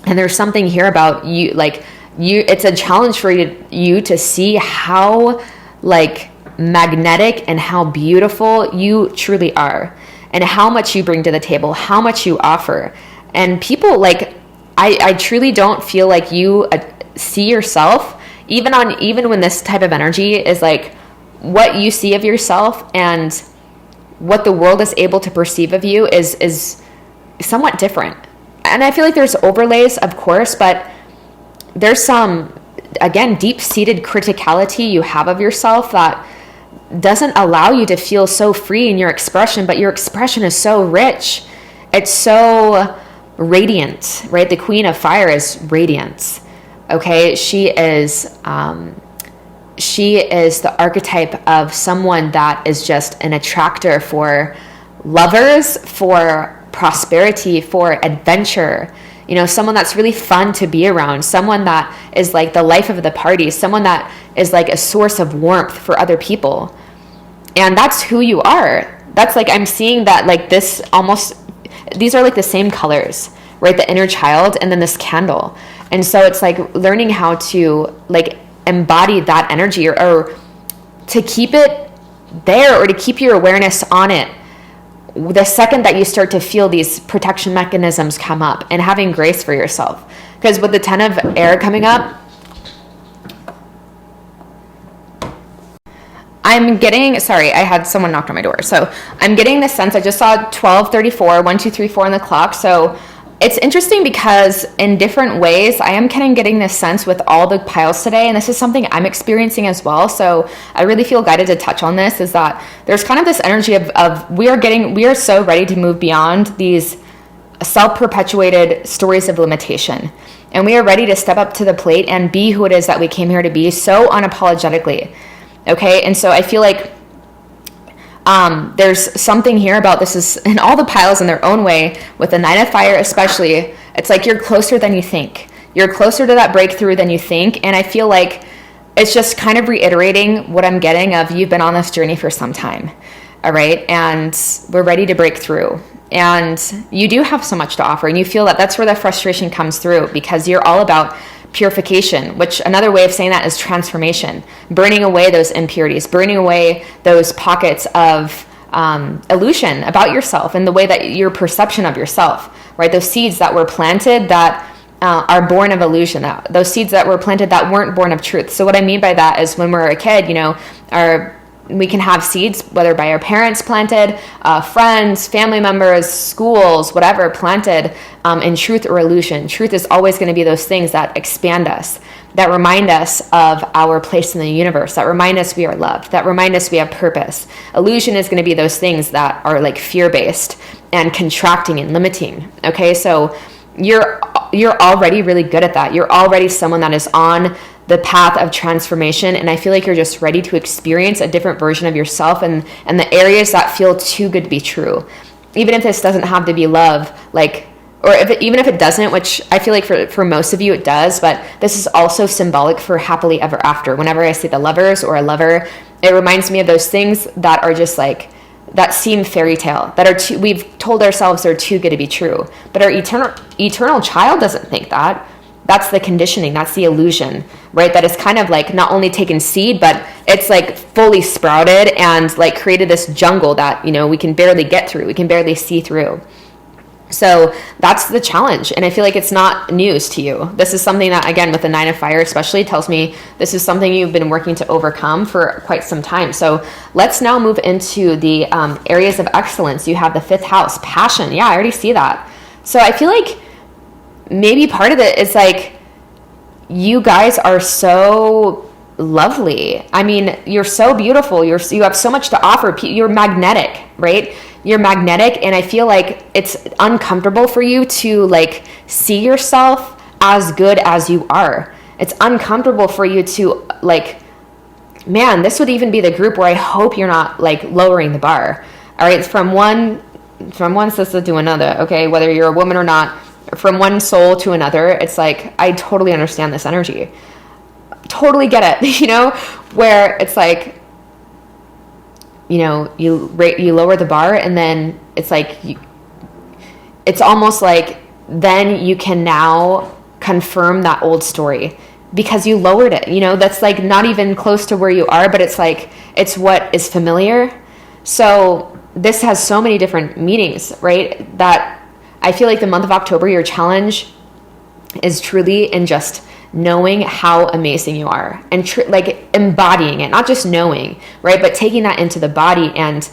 And there's something here about you, like it's a challenge for you to see how like magnetic and how beautiful you truly are, and how much you bring to the table, how much you offer. And people like, I truly don't feel like you see yourself, even when this type of energy is like what you see of yourself and what the world is able to perceive of you is somewhat different. And I feel like there's overlays, of course, but there's some, again, deep-seated criticality you have of yourself that doesn't allow you to feel so free in your expression, but your expression is so rich. It's so radiant, right? The Queen of Fire is radiance, okay? She is the archetype of someone that is just an attractor for lovers, for prosperity, for adventure, someone that's really fun to be around, someone that is like the life of the party, someone that is like a source of warmth for other people. And that's who you are. That's like, I'm seeing that like this almost, these are like the same colors, right? The inner child and then this candle. And so it's like learning how to like embody that energy or to keep it there, or to keep your awareness on it the second that you start to feel these protection mechanisms come up, and having grace for yourself. Because with the 10 of air coming up, I'm getting, sorry, I had someone knocked on my door. So I'm getting the sense, I just saw 12:34, 1, 2, 3, 4 on the clock. So it's interesting because in different ways, I am kind of getting this sense with all the piles today, and this is something I'm experiencing as well. So I really feel guided to touch on this, is that there's kind of this energy of we are so ready to move beyond these self-perpetuated stories of limitation. And we are ready to step up to the plate and be who it is that we came here to be so unapologetically. Okay, and so I feel like there's something here about this is in all the piles in their own way, with the 9 of Fire especially. It's like you're closer than you think. You're closer to that breakthrough than you think. And I feel like it's just kind of reiterating what I'm getting of, you've been on this journey for some time. All right. And we're ready to break through. And you do have so much to offer. And you feel that that's where the frustration comes through, because you're all about purification, which another way of saying that is transformation, burning away those impurities, burning away those pockets of illusion about yourself and the way that your perception of yourself, right? Those seeds that were planted that are born of illusion, those seeds that were planted that weren't born of truth. So what I mean by that is when we're a kid, we can have seeds, whether by our parents planted, friends, family members, schools, whatever, planted in truth or illusion. Truth is always going to be those things that expand us, that remind us of our place in the universe, that remind us we are loved, that remind us we have purpose. Illusion is going to be those things that are like fear-based and contracting and limiting. Okay, so you're already really good at that. You're already someone that is on the path of transformation, and I feel like you're just ready to experience a different version of yourself and the areas that feel too good to be true. Even if this doesn't have to be love, even if it doesn't, which I feel like for most of you it does, but this is also symbolic for happily ever after. Whenever I see the lovers or a lover, it reminds me of those things that are just like, that seem fairy tale, that are we've told ourselves they're too good to be true. But our eternal child doesn't think that. That's the conditioning. That's the illusion, right? That is kind of like not only taken seed, but it's like fully sprouted and like created this jungle that, we can barely get through. We can barely see through. So that's the challenge. And I feel like it's not news to you. This is something that, again, with the 9 of fire especially, tells me this is something you've been working to overcome for quite some time. So let's now move into the areas of excellence. You have the 5th house, passion. Yeah, I already see that. So I feel like maybe part of it is like, you guys are so lovely. I mean, you're so beautiful. You have so much to offer. You're magnetic, right? You're magnetic, and I feel like it's uncomfortable for you to like see yourself as good as you are. It's uncomfortable for you to like, man, this would even be the group where I hope you're not like lowering the bar. All right, from one sister to another, okay, whether you're a woman or not, from one soul to another, it's like, I totally understand this energy. Totally get it, you know, where it's like, you know, you lower the bar, and then it's like, it's almost like then you can now confirm that old story because you lowered it, you know, that's like not even close to where you are, but it's like, it's what is familiar. So this has so many different meanings, right? That I feel like the month of October, your challenge is truly in just knowing how amazing you are and like embodying it, not just knowing, right? But taking that into the body. And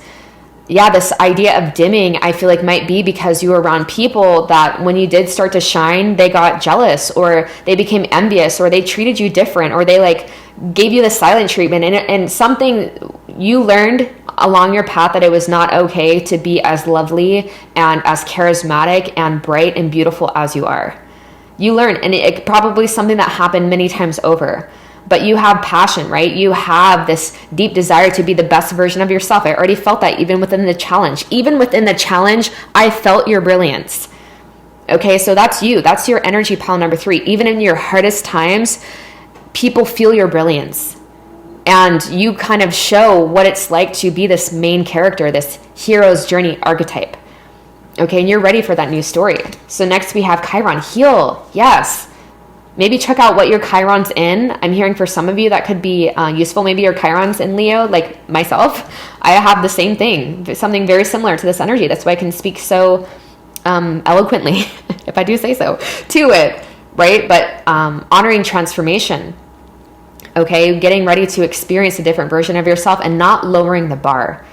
yeah, this idea of dimming, I feel like might be because you were around people that when you did start to shine, they got jealous, or they became envious, or they treated you different, or they like gave you the silent treatment. And something you learned along your path, that it was not okay to be as lovely and as charismatic and bright and beautiful as you are. You learn, and it probably something that happened many times over, but you have passion, right? You have this deep desire to be the best version of yourself. I already felt that even within the challenge. Even within the challenge, I felt your brilliance. Okay, so that's you. That's your energy pile number 3. Even in your hardest times, people feel your brilliance. And you kind of show what it's like to be this main character, this hero's journey archetype. Okay, and you're ready for that new story. So next we have Chiron, heal. Yes. Maybe check out what your Chiron's in. I'm hearing for some of you that could be useful. Maybe your Chiron's in Leo, like myself. I have the same thing, something very similar to this energy. That's why I can speak so eloquently, if I do say so, to it, right? But honoring transformation. Okay, getting ready to experience a different version of yourself and not lowering the bar.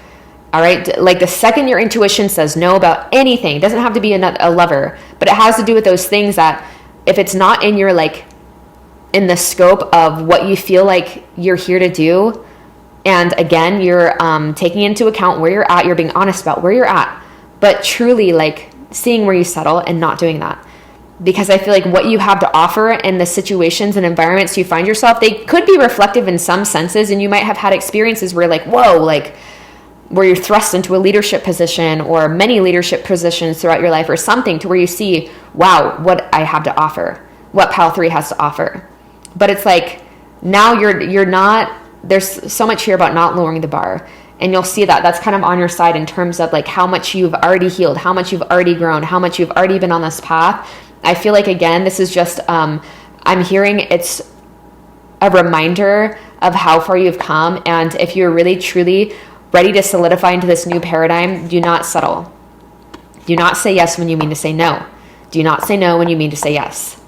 All right, like the second your intuition says no about anything, it doesn't have to be a lover, but it has to do with those things that if it's not in your, like, in the scope of what you feel like you're here to do, and again, you're taking into account where you're at, you're being honest about where you're at, but truly like seeing where you settle and not doing that. Because I feel like what you have to offer in the situations and environments you find yourself, they could be reflective in some senses, and you might have had experiences where like, whoa, like, where you're thrust into a leadership position or many leadership positions throughout your life or something to where you see, wow, what I have to offer, what Pile 3 has to offer. But it's like, now you're not, there's so much here about not lowering the bar. And you'll see that that's kind of on your side in terms of like how much you've already healed, how much you've already grown, how much you've already been on this path. I feel like, again, this is just, I'm hearing it's a reminder of how far you've come. And if you're really, truly ready to solidify into this new paradigm, do not settle. Do not say yes when you mean to say no. Do not say no when you mean to say yes.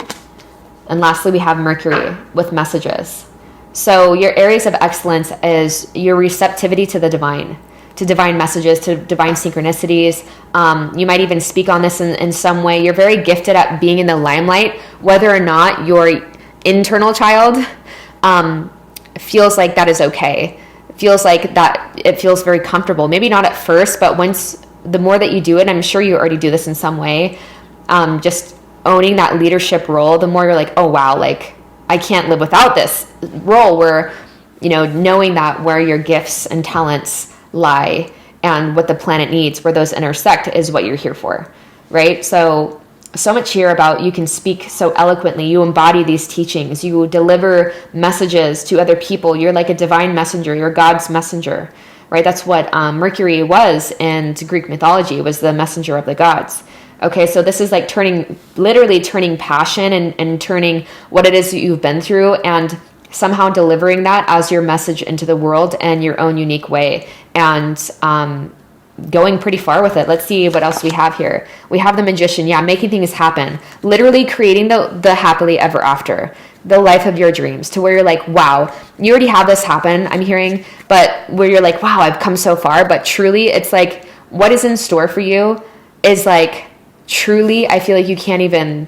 And lastly, we have Mercury with messages. So your areas of excellence is your receptivity to the divine, to divine messages, to divine synchronicities. You might even speak on this in some way. You're very gifted at being in the limelight, whether or not your internal child feels like that is okay. Feels like that it feels very comfortable. Maybe not at first, but the more that you do it, I'm sure you already do this in some way, just owning that leadership role, the more you're like, oh wow, like I can't live without this role, where, you know, knowing that where your gifts and talents lie and what the planet needs, where those intersect, is what you're here for, right? So much here about you can speak so eloquently, you embody these teachings, you deliver messages to other people, you're like a divine messenger, you're God's messenger, right? That's what Mercury was in Greek mythology, was the messenger of the gods. Okay, so this is like literally turning passion and turning what it is that you've been through and somehow delivering that as your message into the world in your own unique way. And going pretty far with it. Let's see what else we have here. We have the Magician. Yeah, making things happen. Literally creating the happily ever after, the life of your dreams, to where you're like, wow, you already have this happen, I'm hearing, but where you're like, wow, I've come so far. But truly, it's like what is in store for you is like, truly, I feel like you can't even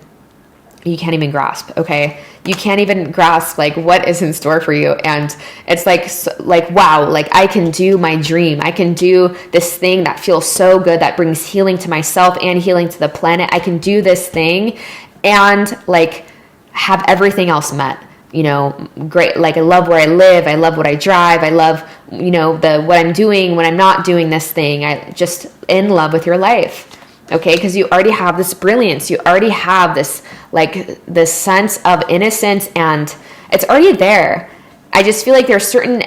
grasp. Okay. You can't even grasp like what is in store for you. And it's like, wow, like I can do my dream. I can do this thing that feels so good, that brings healing to myself and healing to the planet. I can do this thing and like have everything else met, you know, great. Like I love where I live. I love what I drive. I love, you know, what I'm doing when I'm not doing this thing. I just in love with your life. Okay, because you already have this brilliance. You already have this, like, this sense of innocence, and it's already there. I just feel like there are certain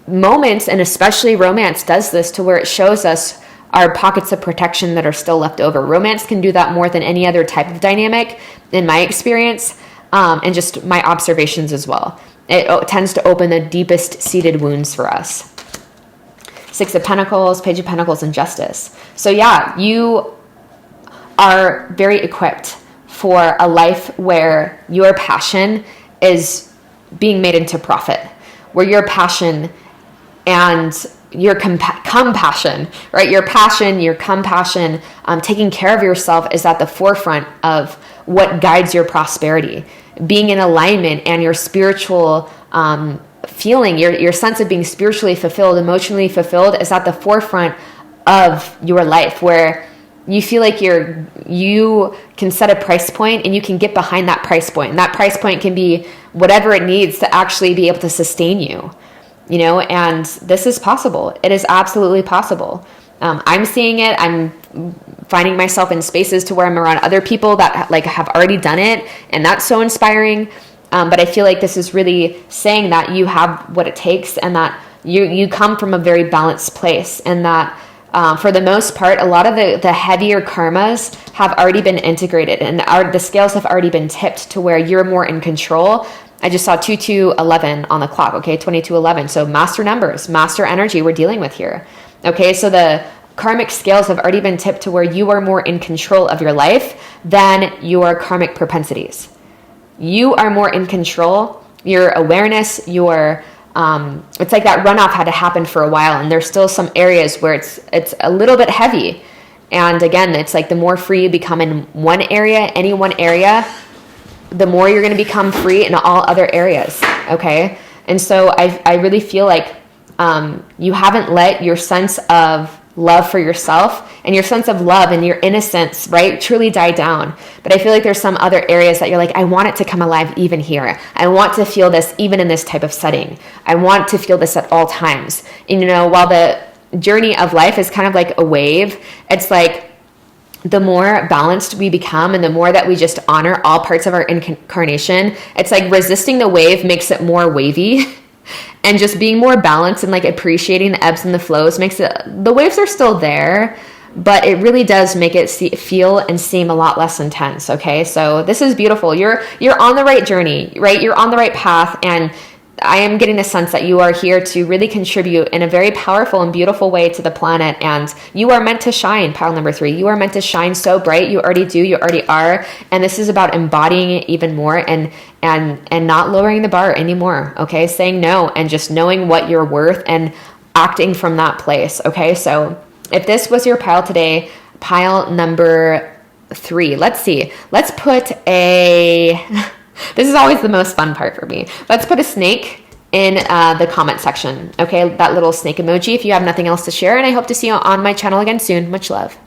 moments, and especially romance does this, to where it shows us our pockets of protection that are still left over. Romance can do that more than any other type of dynamic, in my experience, and just my observations as well. It tends to open the deepest seated wounds for us. Six of Pentacles, Page of Pentacles, and Justice. So yeah, you are very equipped for a life where your passion is being made into profit, where your passion and your compassion, right? Your passion, your compassion, taking care of yourself is at the forefront of what guides your prosperity. Being in alignment and your spiritual feeling, your sense of being spiritually fulfilled, emotionally fulfilled is at the forefront of your life, where you feel like you can set a price point and you can get behind that price point. And that price point can be whatever it needs to actually be able to sustain you, you know, and this is possible. It is absolutely possible. I'm seeing it. I'm finding myself in spaces to where I'm around other people that like have already done it. And that's so inspiring. But I feel like this is really saying that you have what it takes, and that you come from a very balanced place, and that for the most part, a lot of the heavier karmas have already been integrated, and the scales have already been tipped to where you're more in control. I just saw 2211 on the clock. Okay. 2211. So master numbers, master energy we're dealing with here. Okay. So the karmic scales have already been tipped to where you are more in control of your life than your karmic propensities. You are more in control. Your awareness, your it's like that runoff had to happen for a while, and there's still some areas where it's a little bit heavy. And again, it's like the more free you become in one area, any one area, the more you're going to become free in all other areas. Okay. And so I really feel like you haven't let your sense of love for yourself and your sense of love and your innocence, right, truly die down. But I feel like there's some other areas that you're like, I want it to come alive even here. I want to feel this even in this type of setting. I want to feel this at all times. And, you know, while the journey of life is kind of like a wave, it's like the more balanced we become and the more that we just honor all parts of our incarnation, it's like resisting the wave makes it more wavy. And just being more balanced and like appreciating the ebbs and the flows makes it, the waves are still there, but it really does make it feel and seem a lot less intense. Okay. So this is beautiful. You're on the right journey, right? You're on the right path. And I am getting the sense that you are here to really contribute in a very powerful and beautiful way to the planet. And you are meant to shine, pile number 3. You are meant to shine so bright. You already do. You already are. And this is about embodying it even more and not lowering the bar anymore. Okay. Saying no and just knowing what you're worth and acting from that place. Okay. So if this was your pile today, pile number 3, let's see. Let's put this is always the most fun part for me. Let's put a snake in the comment section. Okay, that little snake emoji if you have nothing else to share. And I hope to see you on my channel again soon. Much love.